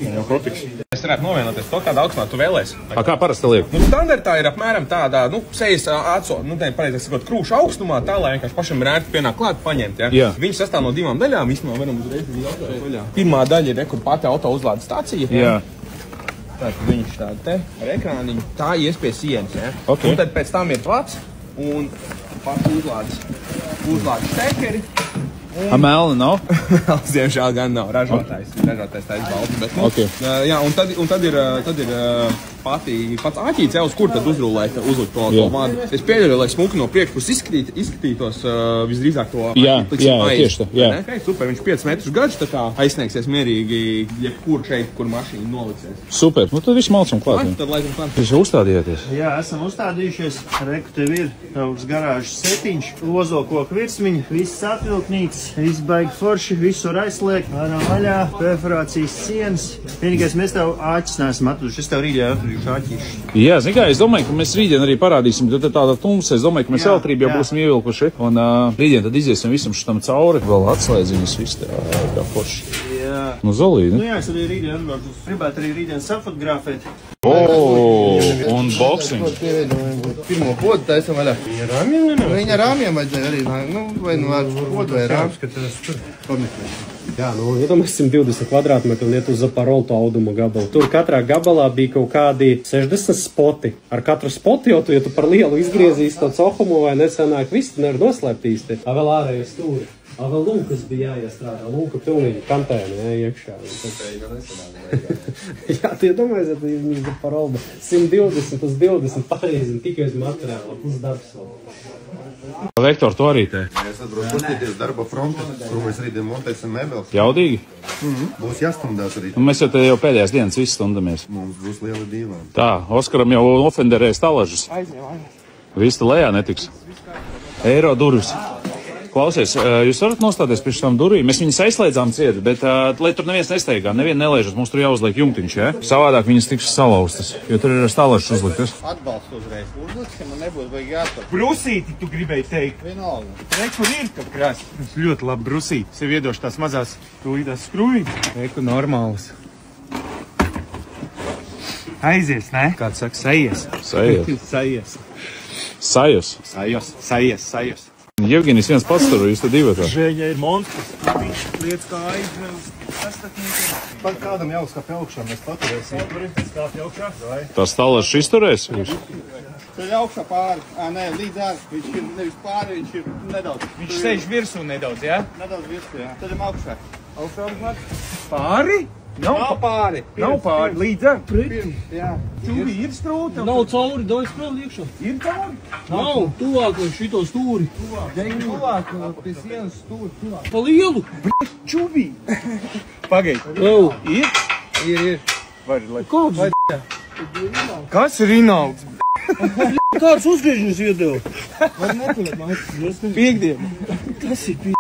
Jau kotiks. mēs varētu novienoties to, kāda augstumā tu vēlēsi. Kā parasti liek? Nu, standartā ir apmēram tādā, sejas aco, pareizāk sakot, krūšu augstumā, tā, lai vienkārši pašam ir ērti pienāk klāt paņemt, ja? Viņi sastāv no 2 daļām, vismā varam uzreiz vaļā. Pirmā daļa ir, kur pati auto uzlādes stācija. Jā. Tātad viņš tāda te ar ekrāniņu, tā ies pie sienas, ja? Okay. Un tad pēc tam ir plats un pati uzlādes stekeri. Melna nav? Diemžēl gan nav, ražotājs taisa balti, bet okay. Jā, un tad ir pats āķīts, uz kur tad uzlikt to vādu. Es pieļauju, lai smuki no priekšpuses izskatītos visdrīzāk to āķīti līdz tieši tā, jā. Super, viņš 5 metrus garš, tā kā aizsniegsies mierīgi, jebkur šeit, kur mašīna noliksies. Super, nu tad viss malcam klāt. Tad laikam klāt. Jūs uzstādījāties? Jā, esam uzstādījušies. Reku tev ir tavs garāžas setiņš, lozokoku virsmiņa, viss atvilknīgs, viss baigi forši, visu var aizslēgt, varam vaļā, perforācijas sienas. Vienīgais mēs tev āķis neesam atraduši, es tev rīdē atraduši āķīši. Jā, zin kā, es domāju, ka mēs rītdien arī parādīsim, tad tāda tumsa, es domāju, ka mēs elektrību jau būsim ievilkuši, un rītdien tad iziesim visam šitam cauri, vēl atslēdziņas viss tā, kā forši. Jā. Nu, zolīdi. Nu jā, es arī rītdien atbraucu, gribētu arī rītdien safotografēt. Un boksing. Pirmo podu taisam vaļā. Viņa rāmjiem nenāk? Viņa rāmjiem vajadzēja arī, vai ar podu vai rāms, ka tas tur pameklēs. Jā, iedomājies 120 kvadrātmetru liet uz Zaparolto auduma gabalu. Tur katrā gabalā bija kaut kādi 60 spoti. Ar katru spotu jau tu, ja tu par lielu izgriezīs to cohumu vai nesanāk, viss nevar noslēpt īsti. Vēl ārējo stūri. Vēl lūkas bija jāiestrādā. Lūka pilnīgi kantēni iekšā. Jā, tu iedomājies, ja tu izmīzi Zaparolto 120 uz 20 pareizi un tikai uz materiālu, plus darbs vēl. Vektor, tu arī te? Mēs atbrauc paskatīties darba fronte, kur mēs rītdien montēsim mēbeles. Jaudīgi? Būs jāstumdās arī. Un mēs jau te jau pēdējās dienas visi stundamies. Mums būs liela dīvāna. Tā, Oskaram jau ofenderēs talažas. Viss te lejā netiks. Eiro durvis. Klausies, jūs varat nostāties pie šām durvīm? Mēs viņas aizslēdzām cieti, bet lai tur neviens nesteigā, nevienu nelēžas, mums tur jāuzliek jumtiņš, ja? Savādāk viņas tiks salauztas, jo tur ir stālašas uzliktas. Atbalstu uzreiz uzliksim un nebūtu vajag jāatpar. Brusīti, tu gribēji teikt. Vienalga. Reku ir, kad krāsi. Tas ļoti labi brusīti. Sev iedošu tās mazās tūlītās skrūvītes. Reku normālas. Aizies, ne? Kāds saka, sajies. Sajies. Sajies. Sajos. Sajos. Jevgenis viens pats tur, jūs te divatā. Žēļa ir monstrs. Viņš liec kā aizvēlas. Par kādam jāuzkāpj augšā, mēs paturēsim. Skāpj augšā? Tās tālašas izturēs? Ceļ augšā pāri. Nē, līdz ārā. Viņš ir nevis pāri, viņš ir nedaudz. Viņš sēž virsū nedaudz, jā? Nedaudz virsū, jā. Ceļam augšā. Augšā uzmāt. Pāri? Nav pāri. Nav pāri. Līdz ar? Jā. Čuvi ir strūta? Nav cauri, daudz sprāli iekšā. Ir cauri? Nav, tuvāk vai šito stūri. Tuvāk, pie sienas stūri. Tuvāk. Pa lielu. Čuvi. Pagaid. Ir? Ir. Var, lai... Kāds? Kas ir Rinalds? Kāds uzgriežņus iedeva? Var nepiliet, mājas. Piekdien. Tas ir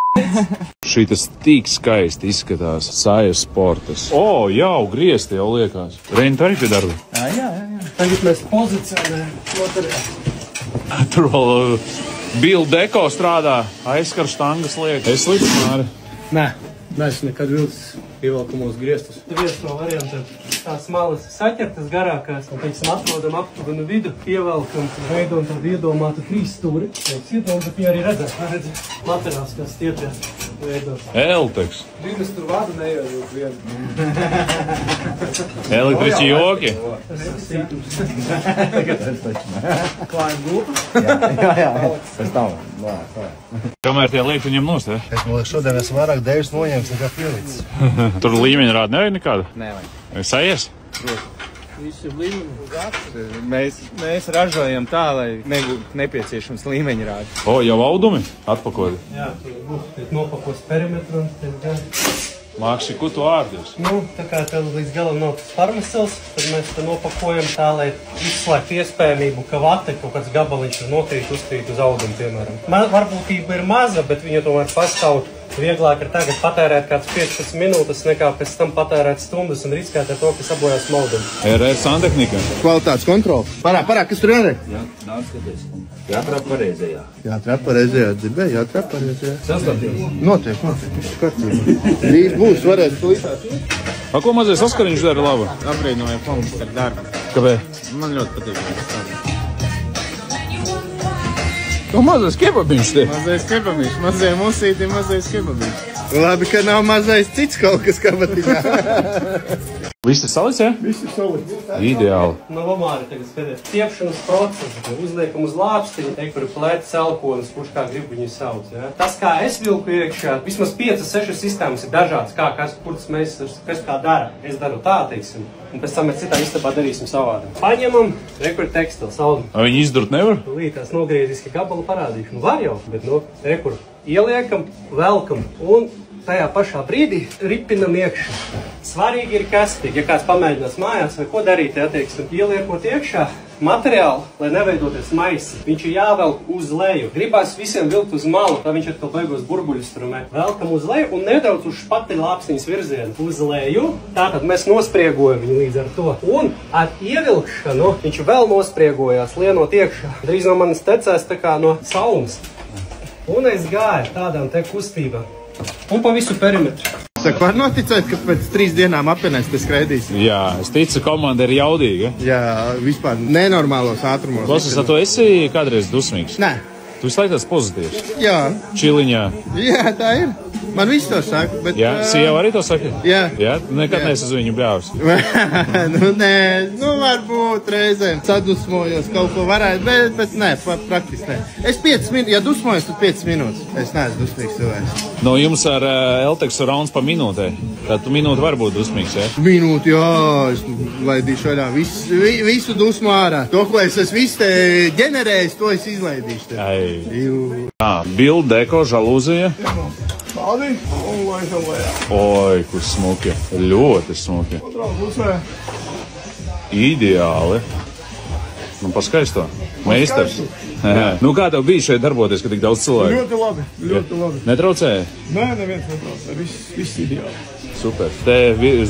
Šitas tik skaisti izskatās Sajas sportas. Jau griezti jau liekas. Reini, tu arī pie darba? Jā. Tagad mēs pozicionējam materiālu. Tur vēl Bill Deko strādā, aizskar štangas liek. Es līdz māri. Nē, es nekad vilcis ievelkamos griestus. Viens no variantiem. Tās malas saķertas garākās, un teiksim atrodam aptuvenu vidu, ievelkam, veidojam tādu iedomātu 3 stūri. Iedomāt, bet viņi arī redzēs materiāls, kas stiepjas veidos. Elteks. Mēs tur vādu neiejūt vienu. Elektriski joki. Tas ir sītums. Tagad es taču. Klājam grupu? Jā. Pēc tam. Kamēr tie liek viņam nost, ja? Es domāju, šodien esmu vairāk devis noņemts nekā pielicis. Tur līmeņa rāda nevajag nekāda? Nevajag. Sajies? Viss ir līmeņi. Mēs ražojam tā, lai nebūtu nepieciešams līmeņa rādi. Jau audumi atpakodi? Jā, tur būs nopakos perimetru un tad gan. Mākši, ko tu ārdies? Tā kā tev līdz galam nav tas farmasils, tad mēs te nopakojam tā, lai izslēgt iespējamību, ka vate kaut kāds gabaliņš nokrīt, uzkrīt uz audumu, piemēram. Varbūtība ir maza, bet viņa tomēr pastāv Vieglāk ir tagad patērēt kāds 15 minūtes, nekā pēc tam patērēt stundas un riskēt ar to, ka sabojās smaldumu. RR santehnika. Kvalitātes kontrola. Parā, kas tur jādara? Jā, nāc skaties. Jātrap pareizajā. Jātrap pareizajā, dzirdēji, jātrap pareizajā. Sastatījums. Notiek, viss kārtībā. Drīz būs, varēs tulīt. Ko mazais saskariņš dara labu? Apbrīnoja punkts ar darbu. Kāpēc? Man ļoti patīk. Ko mazais kebabiņš te? Mazais kebabiņš, mazajā musītī mazais kebabiņš. Labi, ka nav mazais cits kaut kas kabatiņā. Viss ir salis, ja? Viss ir salis. Ideāli. No Vamāri tagad skaties. Tiepšanas process, uzliekam uz lāpstiņa, ekuri plēt celkonas, kurš kā grib viņu sauc, ja? Tas, kā es vilku iekšā, vismaz 5-6 sistēmas ir dažādas, kurš mēs, kas kā dara. Es daru tā, teiksim. Un pēc tam mēs citā istabā darīsim savādi. Paņemam, rekuri tekstils, saldu. Viņi izdurt nevar? Tās nogrieziski gabalu parādīšu. Nu var jau, bet rekuri ieliekam, velkam un tajā pašā brīdī ripinam iekšā. Svarīgi ir kastīgi, ja kāds pamēģinās mājās vai ko darīt, attieksim, ieliekot iekšā materiālu, lai neveidoties maisi. Viņš ir jāvelk uz leju. Gribās visiem vilkt uz malu, tā viņš atkal beigos burbuļus strumē. Velkam uz leju un nedaudz uz špatiņa lāpstiņas virzienu. Uz leju, tātad mēs nospriegojam viņu līdz ar to. Un ar ievilkšanu viņš vēl nospriegojās, lienot iekšā. Drīz no manis tecēs tā kā no saumas. Un es gāju tādām te kustībām. Un pa visu perimetru. Saka, var noticēt, ka pēc 3 dienām apvienēs te skraidīs? Jā, es ticu, komanda ir jaudīga. Jā, vispār nenormālos ātrumos. Klausies, tu esi kādreiz dusmīgs? Nē. Tu visu laiku tāds pozitīvs? Jā. Čiliņā? Jā, tā ir. Man viss to saka, bet... Jā, sieva arī to saka? Jā. Jā? Nekad neesi uz viņu bļāvis? Nē, varbūt reizēm sadusmojos, kaut ko varētu, bet nē, praktiski nē. Es 5 minūtes, ja dusmojos, tad 5 minūtes. Es neesmu dusmīgs cilvēks. No jums ar Elteksu rauns pa minūtē. Tad tu minūti var būt dusmīgs, jā? Minūti, jā, es laidīšu vaļā visu dusmu ārā. To, ko es esmu visu te ģenerējis, to es izlaidīšu te. Bild, deko, žalūzija. Paldi, un laikam lejā. Oi, kur smuki. Ļoti smuki. Otrā pusē. Ideāli. Nu, paskaisto. Meistars. Nu, kā tev bija šeit darboties, ka tik daudz cilvēku? Ļoti labi, ļoti labi. Netraucēja? Nē, neviens netraucēja. Viss ideāli. Super. Te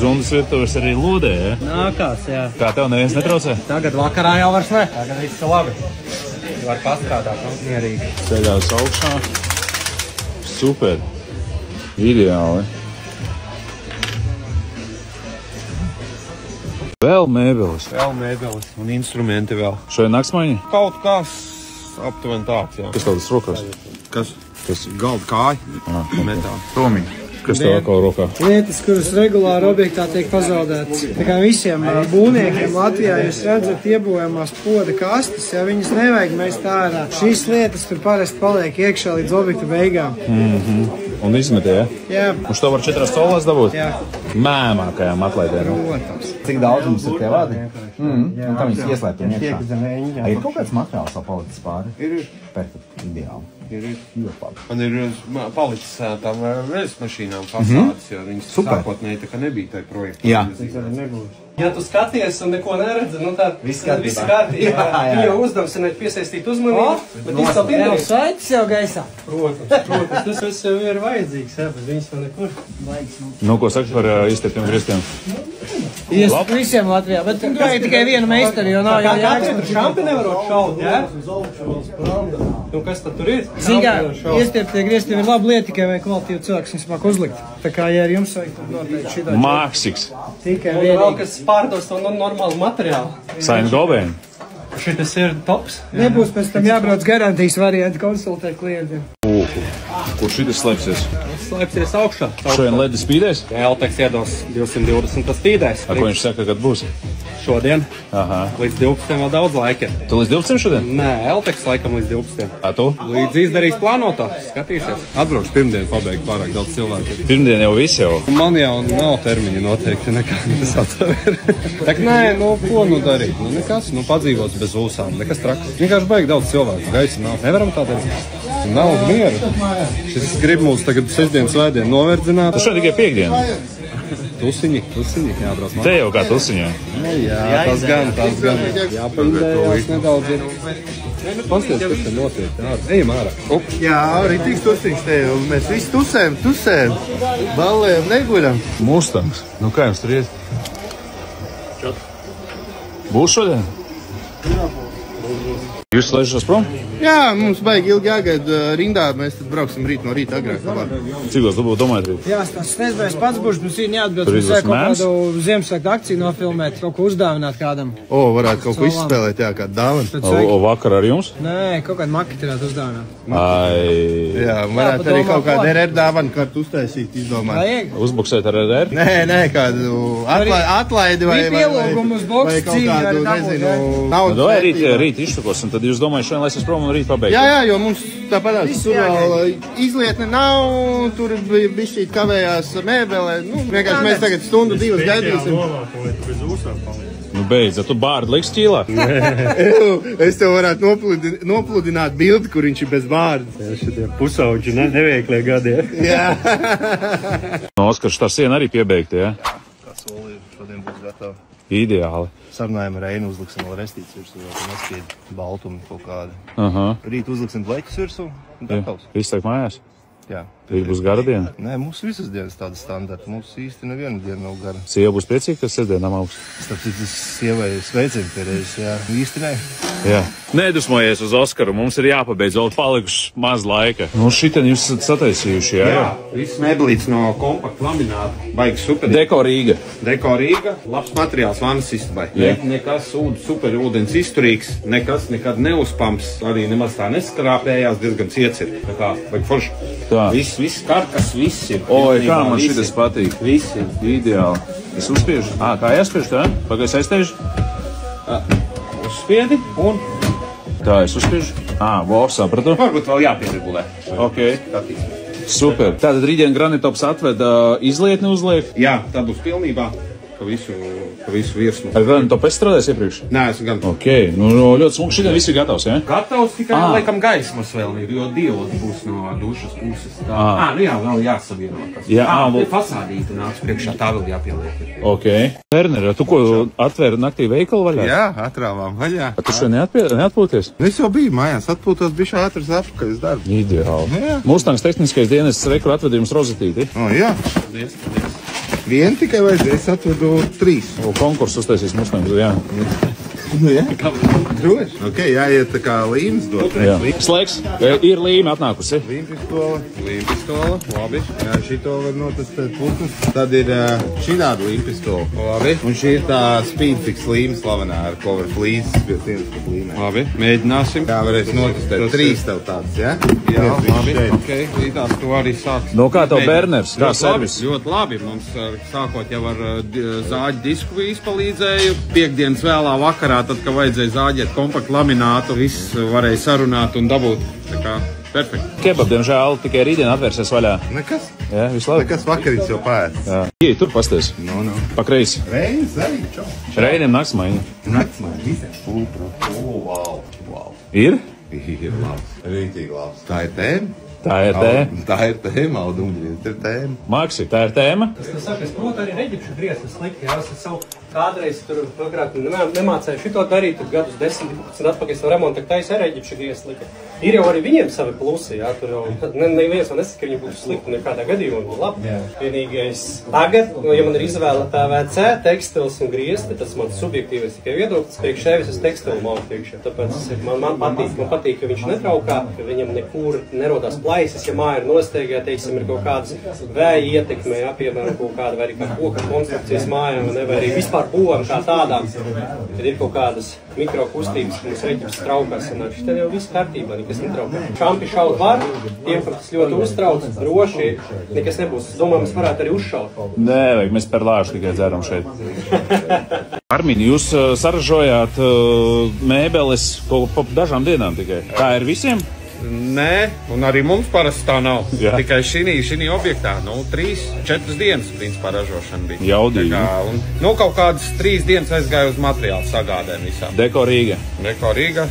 Zundas virtuves arī lodē, ja? Nākās, jā. Kā tev neviens netraucē? Tagad vakarā jau vairs ne. Tagad viss ir labi. Var pastrādāt, mierīgi. Ceļās augšā. Super. Ideāli. Vēl mēbeles. Vēl mēbeles un instrumenti vēl. Šodien naktsmaiņa? Kaut kas aptuveni tāds, jā. Kas tautas rokās? Kas? Galda kāja. Metāli. Tomiņi. Kas tev atkal rokā? Lietas, kuras regulāri objektā tiek pazaudētas. Tā kā visiem būvniekiem Latvijā jūs redzat iebojamās poda kastes, ja viņas nevajag mest ārā. Šīs lietas tur parasti paliek iekšā līdz objekta beigām. Un izmetē, ja? Jā. Un šo var 4 solās dabūt? Jā. Mēmākajām atlaidēm. Protams. Cik daudz mums ir tie vādi? Un tā viņas ieslēpjam iekšā. Ir kaut kāds materiāls vēl palicis pāri? Ir. Perfekt, ideāli. Man ir palicis tām vēles mašīnām fasādes, jo viņas sākotnēji tā kā nebija tai projektā. Jā. Ja tu skaties un neko neredzi, nu tā viss kārtībā. Viņa uzdevums ir piesaistīt uzmanību, bet izcelt interesi. Saites jau gaisā. Protams, tas jau ir vajadzīgs, jā, bet viņas vēl nekur. Nu, ko saki par izstieptiem griestiem? Iest visiem Latvijā, bet vajag tikai vienu meistaru, jo nav jau jāgad. Tur šampi nevarot šaut, jā? Nu, kas tad tur ir? Zīgā, iestieptie griesti ir laba lieta, tikai vai kvalitīvi cilvēks viņus māk uzlikt. Tā kā, ja ar jums vajag, tad noteikti šitā. Māksiks. Tikai vienīgi. Vēl, kas pārdos to normālu materiālu. Saimnes Golbēni. Šitas ir tops. Nebūs pēc tam jābrauc garantijas varianti konsultēt klientiem. Kur šitas slēpsies? Slēpsies augšā. Šodien ledi spīdēs? Elteks iedos 220 tas spīdēs. Ar ko viņš saka, kad būs? Šodien. Aha. Līdz 12 vēl daudz laika. Tu līdz 12 šodien? Nē, Elteks laikam līdz 12. A tu? Līdz izdarīs plānotā. Skatīsies. Atbraukšu pirmdien pabeigt pārāk daudz cilvēku. Pirmdien jau viss jau. Man jau nav termiņa noteikti nekā. Tak nē, nu ko nu darīt? Nu nekas, nu padzīvots bez ūsām. Nekas traks. Vienkārši baigi daudz cilvēku. Gaisa nav. Nevaram tā darīt. Nav mieru. Šis grib mūs tagad sestdien svētdien noverdzināt. Tu šodien tikai piekdien. Tusiņi, jābrauc. Te jau kā tusiņā. Jā, tas gan. Jāpaindējās nedaudz ir. Pasties, kas te notiek. Ejam ārā. Jā, ritīgs tusiņš te jau. Mēs visi tusējam. Ballējam, neguļam. Mustangs. Nu kā jums tur iet? Būs šodien? Jūs laižos prom? Jā, mums baigi ilgi jāgaida rindā, mēs tad brauksim rīt no rīta agrāk. Cik tu būtu domājat rīt? Jā, es nezinu, es pats būšu, mums ir neatbilst, mums vajag kaut kādu Ziemassvētku akciju nofilmēt, kaut ko uzdāvināt kādam. Varētu kaut ko izspēlēt, jā, kādu dāvanu. Vakar ar jums? Nē, kaut kādu maketi varētu uzdāvināt. Jā, varētu arī kaut kādu RR dāvanu kartu uztaisīt, izdomāt. Vajag? Uzbuksēt ar RR? Nē, kādu atlaidi vai pielūgumu uz boksu cīņu arī dabūt. Rīt izštukos, un tad jūs domājat šodien, lai es prom un rīt pabeigtu? Jā, jo mums tāpat tur vēl izlietne nav, tur bišķīt kavējās mēbelē. Vienkārši mēs tagad stundu, divas gaidīsim. Nu beidz, tu bārdu liks ķīlā? Es tev varētu nopludināt bildi, kur viņš ir bez bārdas. Šitie pusauģi neveiklie gadi, jā? Oskar, tā siena arī piebeigta, jā? Tā solīja, šodien būs gatava. Ideāli. Sarunājam ar Reinu, uzliksim vēl restīts virsū, vēl nespied baltumi kaut kādi. Rīt uzliksim bleķus virsū un gatavs. Viss tiek mājās? Jā. Rīt būs gara diena? Nē, mums visas dienas tāda standarta. Mums īsti neviena diena nav gara. Sieva būs priecīga, ka sestdienām augsts? Starp citu, sievai sveicinu pie reizes, jā. Īsti ne. Jā. Nedusmojies uz Oskaru, mums ir jāpabeidz, vēl palikuši maz laika. Nu, šitien jūs esat sataisījuši, jā? Jā, viss mēbelīts no kompakta lamināta. Baigi super. Deko Rīga. Deko Rīga, labs materiāls vannas istabai. Nekas super ūdens izturīgs, nekas nekad neuzpams, arī nemaz tā neskrāpējās, diezgan ciets ir. Tā kā, baigi forši. Tā. Viss karkas, viss ir. Oi, kā man šitas patīk. Viss ir. Ideāli. Es uzspiežu. Kā jāspiež tā? Pagais aizsteidžu? Uzspiedi un... Tā, es uzspiežu. Sapratu. Varbūt vēl jāpieregulē. Ok. Super. Tātad rītdien Granitops atved izlietni uzliek? Jā, tā būs pilnībā. Pa visu virsmu. Ar Granitopu es strādāju iepriekš? Nē, esmu gan. Ok, nu ļoti smuki, šitien viss ir gatavs, jā? Gatavs, tikai laikam gaismas vēl ir, jo diodi būs no dušas puses. Nu jā, vēl jāsavieno. Fasādīte nāks priekšā, tā vēl jāpieliek. Ok. Werner, tu ko atvēri naktī veikalu vaļā? Jā, atrāvām vaļā. Tu šodien neatpūties? Es jau biju mājās, atpūtos bišķi ātras apakaļ uz darbu. Ideāli. Mustangs tehniskais dienests rekur atvedījums rozetīti. Jā. Vienu tikai vajadzēja, es atvedu 3. Konkursu uztaisīs Mustangs, jā. Nu jā, droši. Ok, jāiet tā kā līmes dot. Jā. Slēgs, ir līme atnākusi. Līmpistola, labi. Jā, šito var notestēt puses. Tad ir šināda līmpistola. Labi. Un šī ir tā Speedfix līme slavenā ar cover flīzes pie sienas pat līmē. Labi, mēģināsim. Jā, varēs notestēt. 3 tev tāds, jā? Jā, labi. Ok, līdās tu arī sāks. No kā tev Berners? Kā servis? Ļoti labi. Mums sākot jau ar zāģu disku izpalīdzēju. Piektdienas vēlā vakarā, tad, kad vajadzēja zāģēt kompaktu laminātu, viss varēja sarunāt un dabūt. Tā kā perfekti. Kebab, diemžēl, tikai rītdien atvērsies vaļā. Nekas. Jā, viss labi. Nekas vakarīts jau pēdis. Jā. Ieej, tur pasties. No. Pa kreisi. Reinis arī, čau. Reinim naktsmaiņa. Naktsmaiņa, visiem. Wow. Ir? Ir labs. Rītīgi labs. Tā ir tēma. Tā ir tēma, Audumģiens, ir tēma. Maksi, tā ir tēma? Es saku, es protu arī reģipšu griezti slikti, jā, es savu kādreiz tur agrāk nemācēju šito darīt, tur gadus 10-15 atpakaļ savu remontu, tā es arī reģipšu griezti slikti. Ir jau arī viņiem savi plusi, jā, tur jau neviens man nesaka, ka viņi būtu slikti nekādā gadījumā, būtu labi. Vienīgais tagad, ja man ir izvēle tā VC, tekstils un griezti, tas mans subjektīvais tikai viedoklis, priekš sevis es tekstilu māku priekšā, tāpēc man patīk, ka viņš netraukā, ka viņam nekur nerodās plaisas, ja māja ir nosteigā, teiksim, ir kaut kādas vēja ietekmē, piemēram, kaut kāda vai arī kā koka konstrukcijas mājām, vai arī vispār būvam kā tādām, kad ir kaut kādas mikrokustības, ka mums reģips traukās, un tad jau viss kārtībā, nekas netraukā. Šampi šaut var, tiem, ka tas ļoti uztrauc, droši, nekas nebūs. Es domāju, mēs varētu arī uzšaut. Nē, vajag, mēs par lāžu tikai dzeram šeit. Armīni, jūs saražojāt mēbeles pa dažām dienām tikai. Tā ir visiem? Nē, un arī mums parasti tā nav. Jā. Tikai šī objektā, 3-4 dienas principā ražošana bija. Jaudīgi. Kaut kādas 3 dienas aizgāja uz materiālu sagādēm visām. Deko Rīga. Deko Rīga.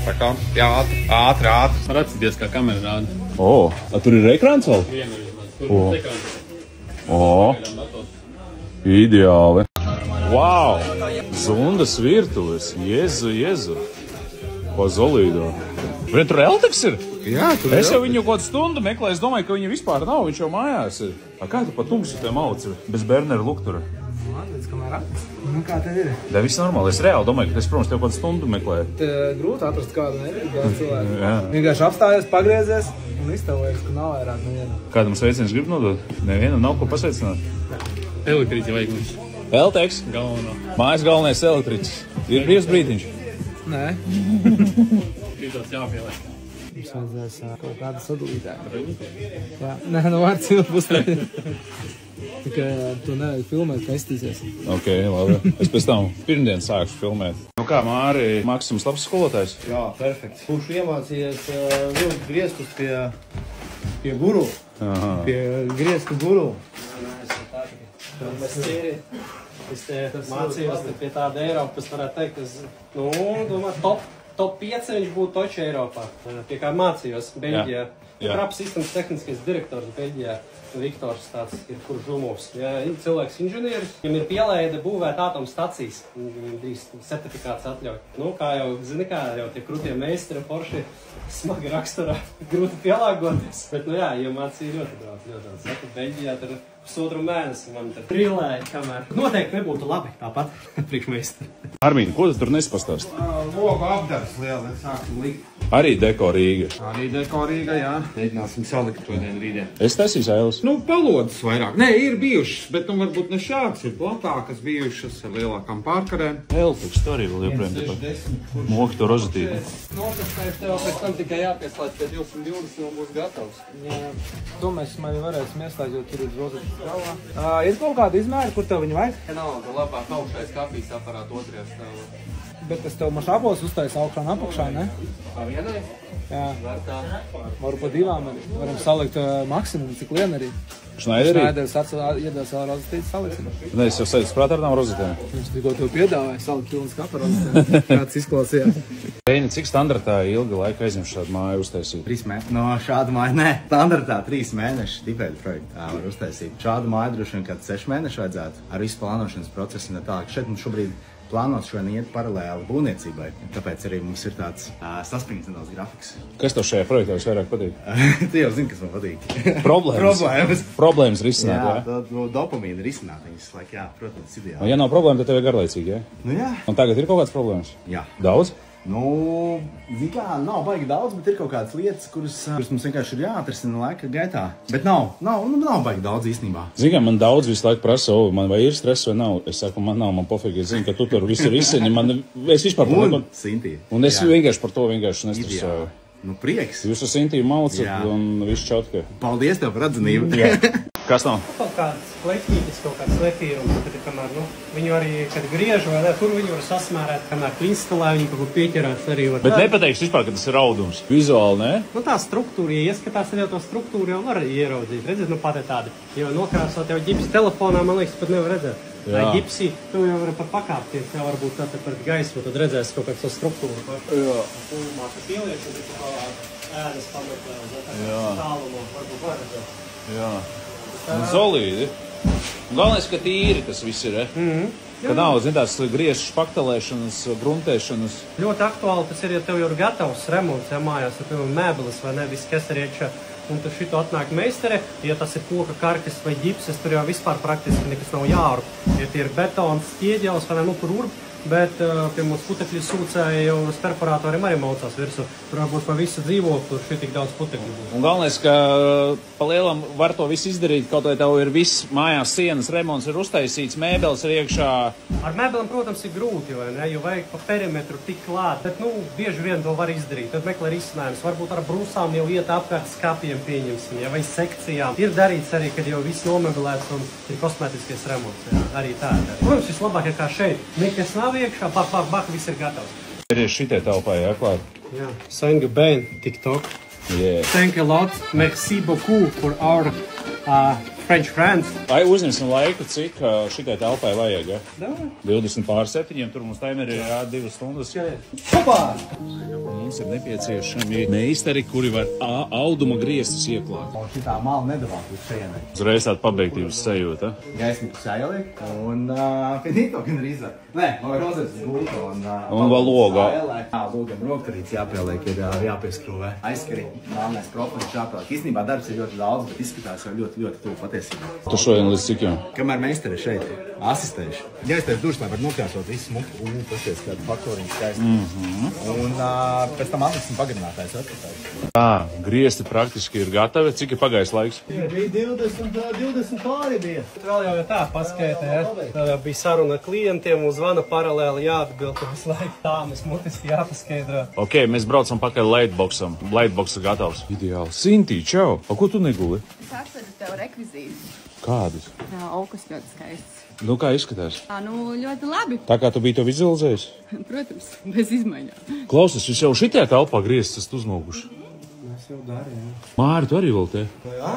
Tā kā, jā, ātri. Var atcīties, kā kamera rāda. Tur ir ekrāns vēl? Viena, tur ir ekrāns. O, ideāli. Wow! Zundas virtuves. Jezu. Ko Zolīdo. Vai tur Elteks ir? Jā, tur es jau viņu kaut stundu meklēju, es domāju, ka viņa vispār nav, viņš jau mājās ir. Kā tu pa tumsu te mauci bez bērneru luktura? Nu, kā tev ir? Da, viss normāli. Es reāli domāju, ka es, protams, tev kaut stundu meklēju. Grūti atrast kādu nevienu cilvēku. Vienkārši apstājies, pagriezies un iztavojies, ka nav vairāk nevienu. Kādam sveicienus grib nodot? Nevienam nav ko pasveicināt? Elektriķi vajag mums. Elteks? Galvenā. Mājas galvenais elektriķis. Ir brīvs brītiņš? Nē. Brīdās jāpieliek. Mums vajadzēs kaut kādu sadalītāju. Jā, nē, nu var cilpu uzstāt. Tikai tu nevajag filmēt, ka estīsies. Ok, labi. Es pēc tam pirmdien sākšu filmēt. Nu kā, Māri, Maksims labs skolotājs? Jā, perfekts. Kurš iemācījies vilkt griestus pie guru. Aha. Pie griestu guru. Mēs tīri, es te mācījos pie tāda Eiropas, varētu teikt, top 5 viņš būtu toči Eiropā, pie kā mācījos Beļģijā. Kraps sistēmas tehniskais direktors Beļģijā, Viktors tāds ir, kurš Žumovs. Cilvēks inženieris, viņam ir pielaide būvēt atomstacijas, viņam drīz certifikāts atļauj. Nu, kā jau, zini kā, jau tie krūtie meistari, Porsche, smagi raksturā, grūti pielāgoties. Bet, nu jā, iemācīja ļoti daudz. Saka, Beļģijā tur pusotru mēnesi man te trilēja, kamēr noteikti nebūtu labi tāpat priekšmeistari. Armīni, ko tu tur nespastāst? Logu apdars liela, sāksim likt. Arī Deko Rīga. Arī Deko Rīga, jā. Mēģināsim salikt šodien rītdien. Es taisīju ailes. Nu, palodas vairāk. Nē, ir bijušas, bet varbūt ne šādas, ir platākas bijušas ar lielākām pārkarēm. Elteks, tu arī vēl joprojām tāpēc moki to rozatību. Nopastājot tev pēc tam tikai jāpieslēdz pie 220 un būs gatavs. Jā, to mēs arī varēsim iestāt, jo tur ir rozatība galvā. Ir kaut kāda izmēra, kur tev viņu vajag? Vienalga, labāk augšais kafijas aparātu otrajā stāvā. Bet es tev mašābos uztais augšā un apakšā, ne? Kā vienai? Jā. Var tā. Varu pa divām arī. Varam salikt maksimumu, cik lien arī. Šnaiderī? Šnaideris iedās vēl rozatītes saliksim. Ne, es jau sēdus prāt ar tām rozatīm. Viņš tikko tev piedāvāja salikt pilnas kapa rozatīm. Kāds izklausījās. Reini, cik standartā ilga laika aizņem šādu māju uztaisīt? 3 mēneši. No šādu māju, nē. Standartā 3 mēneši tipeļu projektā var uztaisīt. Šādu māju droši vien kāds 6 mēneši vajadzētu. Ar visu plānošanas procesu un tā. Šeit mums šobrīd plānots šodien iet paralēli būvniecībai. Tāpēc arī mums ir tāds saspringts nedaudz grafiks. Kas tev šajā projektā visvairāk patīk? Tu jau zini, kas man patīk. Problēmas risināt, jā? Jā, dopamīna risināt viņas, laik, jā, protams, ideāli. Ja nav problēma, tad tev ir garlaicīgi, jā? Nu jā. Un tagad ir kaut kāds problēmas? Jā. Daudz? Nu, zin kā, nav baigi daudz, bet ir kaut kādas lietas, kuras mums vienkārši ir jāatrisina laika gaitā. Bet nav baigi daudz īstenībā. Zin kā, man daudz visu laiku prasa, man vai ir stress vai nav. Es saku, man nav, man pofīgi, es zinu, ka tu tur visu risini. Es vispār par neko. Un es vienkārši par to nestresoju. Nu, prieks. Jūs ar Sintīju malcat un viss čautke. Paldies tev par atzinību. Kas nav? Kaut kāds pleķītis, kaut kāds letīrums, tad kamēr, viņu arī, kad griež vai ne, tur viņu var sasmērēt, kamēr tu instalē, viņu kaut ko pieķerās arī var. Bet nepateikšu vispār, ka tas ir raudums. Vizuāli, ne? Nu tā struktūra, ja ieskatās, tad jau to struktūru jau var ieraudzīt. Redziet, nu pat ir tādi, jo nokrāsot jau ģipsi telefonā, man liekas, pat nevar redzēt. Vai ģipsi, tu jau vari pat pakāpties, jau varbūt tā te par gaismu, tad redzēs kaut kāds to struktūru. Jā. Pūmā, ka pielieš, un tu kā ēdas pameklē, tālumu, varbūt var redzēt. Jā. Un solīdi. Galvenais, ka tīri tas viss ir, Ka nav, zin, tās griežu špaktelēšanas, gruntēšanas. Ļoti aktuāli tas ir, ja tev jau ir gatavs remonts, ja mājās, ja tev ir mēbeles vai ne, viss, kas ir iekšā. Un tur šito atnāk meistare, ja tas ir koka karkas vai ģipses, tur jau vispār praktiski nekas nav jārub. Ja tie ir betons, ķieģelis vai ne, nu tur urb, bet pie mums putekļu sūcēja jau uz perforatoriem arī maucās virsū. Tur varbūt pa visu dzīvokli, tur šitik daudz putekļu būs. Un galvenais, ka pa lielam var to visu izdarīt, kaut vai tev ir viss mājās sienas, remonts ir uztaisīts, mēbeles ir iekšā. Ar mēbelēm, protams, ir grūti, vai ne, jo vajag pa perimetru tik klāt, bet, bieži vien to var izdarīt. Tad meklē risinājumus. Varbūt ar brūsām jau iet apkārt skapiem pieņemsim, vai sekcijām. Ir darīts arī, kad jau viss nomebelēts un ir kosmētiskais remonts, arī tā. Protams, vislabāk ir kā šeit. Nekas nav iekšā, bak, viss ir gatavs. Ir šitie telpā, klāt. Jā, Sainga Ben, TikTok. Yeah. Thank you a lot. Merci beaucoup for our French friends. Vai uzņemsim laiku, cik šitai telpai vajag, ja? 20 pār 7, tur mums taimeri ir 2 stundas. Hopā! mums ir nepieciešami meistari, kuri var auduma griestus ieklāt. Un šitā mala nedavās uz šejienai. Uzreiz tāda pabeigtības sajūta. Gaismiņu jāieliek un finito gan arī izvēr. Nē, no rozetes gulta un vēl logā. Logam rokturīts jāpieliek, ir jāpieskrūvē. Aizskari, melnais profils jāpieliek. Īstenībā darbs ir ļoti daudz, bet izskatās jau ļoti, ļoti tuvu patiesībā. Tu šodien līdz cik jau? Kamēr meistari šeit asistējuši. Jāiztais duši, lai var nokrāsot visu smuku un pasties kādu faktoriņu skaistu. Un pēc tam atliksim pagarinātājs atskatāju. Griesti praktiski ir gatavi. Cik ir pagājis laiks? Bija 20 pāri bija. Vēl jau tā paskaita, ja? Vēl jau bija saruna ar klientiem, uz zvana paralēli jāatbild visu laiku. Tā mēs mutiski jāpaskaidro. Ok, mēs braucam pakaļ lightboxam. Lightbox ir gatavs. Ideāli. Sintī, čau! A ko tu neguli? Es atvedu tev rekvizītus. Kādus? Aukas ļoti skaistas. Nu, kā izskatās? Ļoti labi. Tā kā tu biji to vizualizējis? Protams, bez izmaiņām. Klausies, jūs jau šitajā telpā grieztas esat uzmoguši? Mēs jau darījām. Māri, tu arī vēl te? Jā.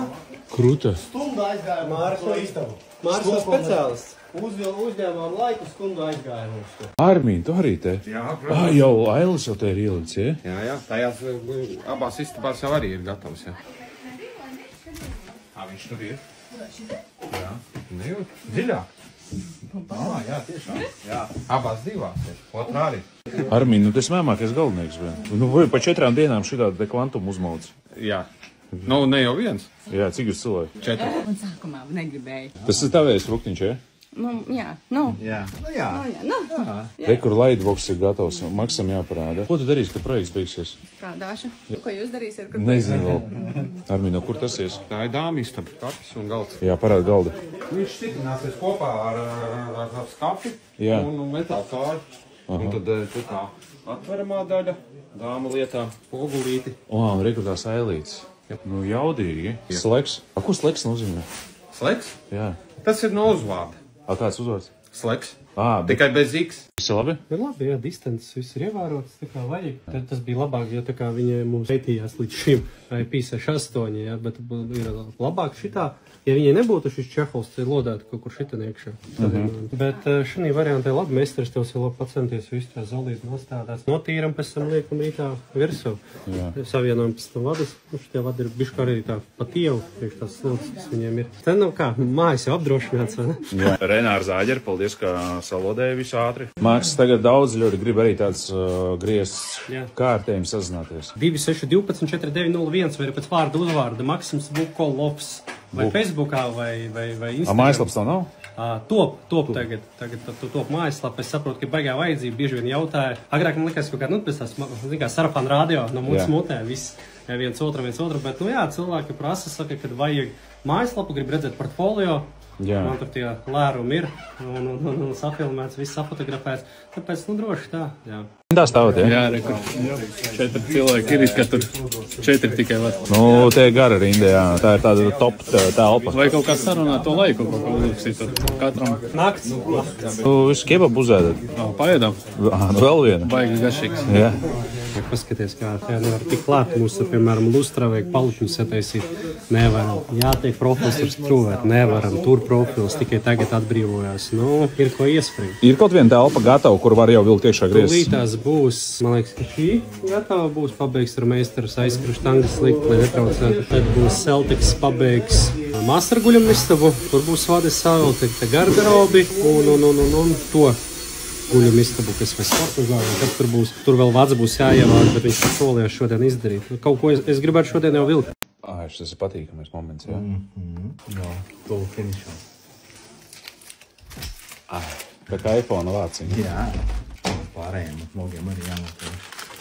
Kruta. Stundu aizgāja Māris no istabu. Māris no speciālists. Uzņēmām laiku, stundu aizgāja mums. Armīn, tu arī te? Jā, protams. Jau Ailis jau te ir ielicis, ja? Jā, tajās abās istabās jau arī ir gatavs, jā. Viņš tur ir? Jā. Nejūt? Dziļāk? Jā, tiešām. Jā. Abās divās ir. Otrā arī. Armīn, nu tas mēmākais galvenieks vien. Nu, vai pa 4 dienām šitādu te kvantumu uzmauc? Jā. Nu, ne jau viens. Jā, cik jūs cilvēki? 4. Un sākumā negribēju. Tas ir tavējs ruktiņš, ja? Jā. Re, kur lightbox ir gatavs, Maksam jāparāda. Ko tu darīsi, kad projekts beigsies? Strādāšu. Ko jūs darīsiet? Nezinu vēl. Armīn, no kur tas ies? Tā ir dāma istaba, kapis un galds. Jā, parāda galdu. Viņš stiprināsies kopā ar skapi un metāla kāju. Un tad tur tā atveramā daļa, dāma lietā, pogulīti. Un re, kur tās ailītes. Nu, jaudīgi. Sleks. A, ko sleks nozīmē? Sleks? Jā. Tas ir no uzvārda. A, kāds uzvārds? Sleks. Tikai bez X. Viss ir labi? Ir labi, jā, distances viss ir ievērotas, tā kā vajag. Tad tas bija labāk, jo tā kā viņa mums veitījās līdz šim IP68, jā, bet ir labāk šitā. Ja viņai nebūtu šis čehols, tad lodētu kaut kur šitien iekšā. Bet šī variantē labi, meistars tev jau labi pacenties visu tā zolīti nostādās. Notīram, pēc tam liekam rītā virsū. Savienojam pēc tam vadas. Šitie vadi ir bišķi arī tā pa tievu, priekš tās slotas, kas viņiem ir. Te nav kā, mājas jau apdrošināts, vai ne? Jā. Renārs Zāģer, paldies, ka salodēja visu ātri. Māks tagad daudz ļoti grib arī tāds griezts kārtējums sazināties. 2612 4901 vai pēc vārda uzvārda Maksims Bukolovs. Vai Facebookā, vai Instagram. Mājaslaps tā nav? Top tagad top mājaslapa. Es saprotu, ka baigā vajadzība bieži vien jautāja. Agrāk man likās, ka pēc tās, sarapāna radio no mūsu mutē, viss viens otru, bet, cilvēki prasa, saka, kad vajag mājaslapu, grib redzēt portfolio. Man tur tie lērumi ir un safilmēts, viss safotografēts. Tāpēc, droši tā, jā. Tā stāvot, ja? Jā, rekur. 4 cilvēki ir, ka tur 4 tikai var. Nu, te gara rinda, jā. Tā ir tāda top telpa. Vai kaut kā sarunā to laiku, kaut kā uzrakstīt katram. Nakts. Visu kebabu uzēdat? Paēdām. Vēl viena. Baigi garšīgs. Jā. Paskaties, kā tā nevar tik klāt. Mums, piemēram, lustrā vajag palušņus sataisīt. Nevaram. Jātiek profils ir strūvēt. Nevaram. Tur profils tikai tagad atbrīvojās. Nu, ir ko iespringt. Ir kaut viena telpa gatava, kur var jau vilkt iekšā griezes? Tūlītās būs, man liekas, ka šī gatava būs pabeigs ar meistaras aizskruši tangas likt, lai netraucētu. Tad būs Celtics pabeigs masterguļam istabu, kur būs vades savēl, te garderobi un to guļam istabu, kas vai sporta zāli, tad tur vēl vads būs jāievāk, bet viņš solījās šodien izdarīt. Kaut ko es gribētu šodien jau vilkt. Tas ir patīkamais moments, jā? Jā, to finišā. Tā kā iPhone vāciņa. Jā, pārējiem logiem arī jānotieši.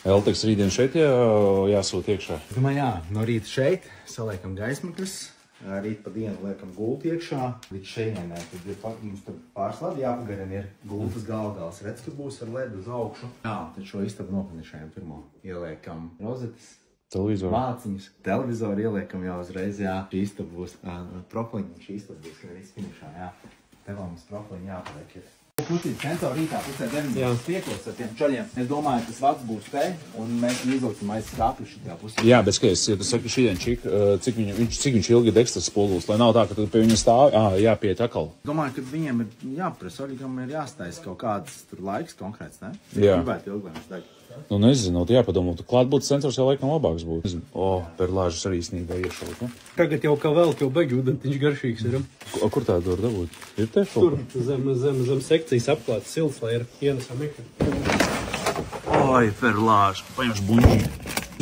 Elteks rītdien šeit jāsūt iekšā? Domāju, jā, no rīta šeit, saliekam gaismaklis, rīt pa dienu liekam gultu iekšā, līdz šejienē, tad mums tur pārslādi jāpagarina ir gultas galgals, redz, ka būs ar ledu uz augšu. Jā, tad šo istabu nofinišējam pirmo, ieliekam rozetes, māciņas, televizoru ieliekam jau uzreiz, jā, šī istaba būs profiliņa, šī istaba būs gan izfinišā, jā, te vēl mums profiliņa jāpaliek ir. Pusīt sensori rītā, pusē 9 piekos ar tiem čaļiem. Es domāju, tas vads būs te, un mēs izlauksim aiz skāpju šitajā pusē. Jā, bet skaties, ja tu saki šodien čik, cik viņš ilgi dekstras spogulis, lai nav tā, ka tu pie viņa stāvi, jāpiet akal. Domāju, ka viņiem ir jāprasa, Oļigam ir jāstājas kaut kāds tur laiks konkrēts, ne? Jā. Gribētu ilgi, lai viņš deg. Nu, nezinu, jāpadomā, tu klātbūtnes sensors jau laikam labāks būtu. Perlāžas arī īstenībā iešaut, ne? Tagad jau kā vēl, jau beigi ūdentiņš garšīgs ir. Kur tā var dabūt? Ir te? Tur, zem sekcijas apklāts silts, lai ir ienesam ikri. Oi, perlāža, paņemšu buļģi.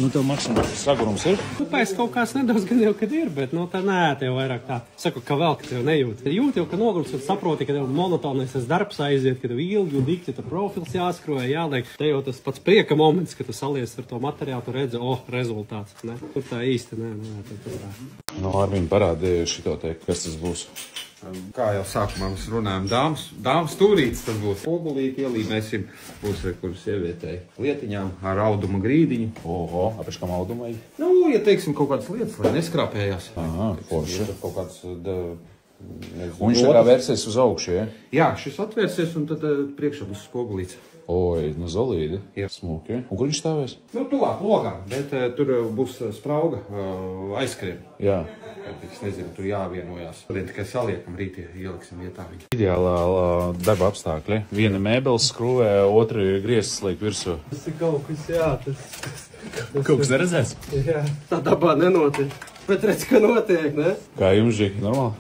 Nu, tev maksimums sagurums ir? Pēc kaut kāds nedaudz gan jau, kad ir, bet tā nē, tev vairāk tā. Saku, ka vēl, ka tev nejūt. Jūt jau, ka nogurums, kad saproti, ka tev monotonais tas darbs aiziet, ka tev ilgi un dikti, tad profils jāskroja, jāliek. Te jau tas pats prieka moments, kad tu salies ar to materiālu, tu redzi, rezultāts. Ne? Tur tā īsti, nē. Nu, Arvīn parādīja šito teikt, kas tas būs. Kā jau sākumā mēs runājam, dāmas stūrītes, tad būs pogulīti, ielīmēsim, būs kur sievietei lietiņām ar auduma grīdiņu. Oho, apēc kam auduma? Nu, ja teiksim kaut kādas lietas, lai neskrāpējās. Aha, forši. Kaut kāds, un viņš tā kā vērsies uz augšu, ja? Jā, šis atvērsies un tad priekšā būs spogulīts. Oi, nu zolīdi. Smuki. Un kur viņš stāvēs? Nu, tuvāk logām, bet tur būs sprauga aizskrien. Jā. Es nezinu, tur jāvienojās. Šodien tikai saliekam, rītī ieliksim vietā viņu. Ideālā darba apstākļi. Viena mēbeles skrūvē, otra griezes liek virsū. Tas ir kaut kas, jā, Kaut kas neredzēs? Jā, tā dabā nenotiek. Bet redz, ka notiek, ne? Kā jums, Žiki, normāli?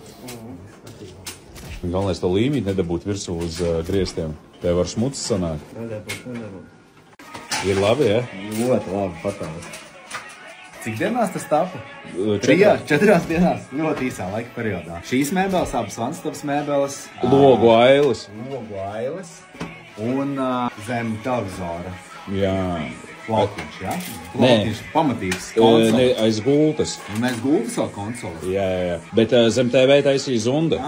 Galvenais to līmīt nedabūt virsū uz grieztiem. Tev var smucis sanāk. Nedabūt. Ir labi, ja? Ļoti labi, patāvis. Cik dienās tas tapa? 4 dienās, ļoti īsā laika periodā. Šīs mēbeles, abas vanstabas mēbeles. Logu ailes. Un zem televizora. Jā. Laukiņš, jā? Laukiņš pamatīgs konsoli. Ne, aiz gultas. Un aiz gultas vēl konsoli. Jā. Bet zem TV taisīja Zunda.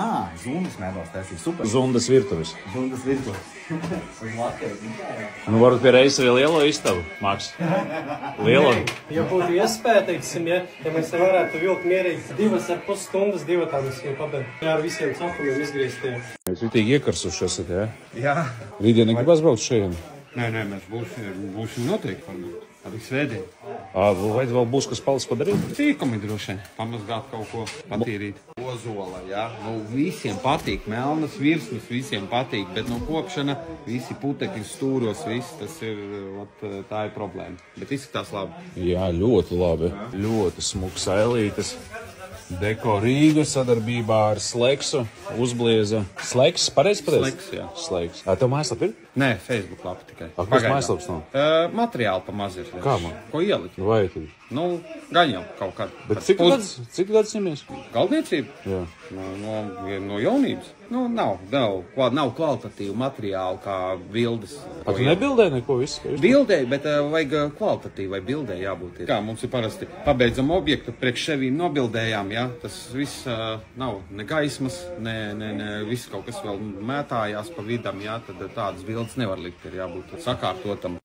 Zundas mēbeles taisīja, super. Zundas virtuves. Zundas virtuves. Nu, varbūt pie reizes arī lielo istabu, Maks. Lielo. Ja būtu iespēja, teiksim, ja mēs varētu vilkt mierīgi 2,5 stundas divatā, mēs jau pabeigtu. Jā, ar visiem caurumiem izgrieztiem. Jūs vitīgi iekarsuši esat, jā? Jā. Rītdien negribas braukt šeit? Nē, mēs būsim noteikti varbūt. Arī svētdien. Vai vēl būs kas palicis padarīt? Cīkumi droši vien. Pamazgāt kaut ko, patīrīt. Ozola, jā. Nu, visiem patīk. Melnas virsmas visiem patīk. Bet kopšana, visi putekļi stūros, viss tas ir, tā ir problēma. Bet izskatās labi. Jā, ļoti labi. Ļoti smuks ailītes. Deko Rīga sadarbībā ar Sleksu uzblieza. Sleks, pareizi pateic? Sleks, jā. Sleks. Tev mājaslapa ir? Nē, Facebook lapa tikai. Kas mājaslaps nav? Materiāli pa maz ir. Kā man? Ko ielikt? Vai tad? Nu, gan jau kaut kad. Bet cik gadus ņemies? Galdniecība? Jā. No jaunības. Nu, nav kvalitatīvu materiālu kā bildes. Tu nebildēji neko visu? Bildēji, bet vajag kvalitatīvai bildē jābūt. Kā mums ir parasti pabeidzam objektu, priekš sevīm nobildējām, jā. Tas viss nav ne gaismas, ne viss kaut kas vēl mētājās pa vidam, jā. Tad tādas bildes nevar likt, ir jābūt sakārtotam.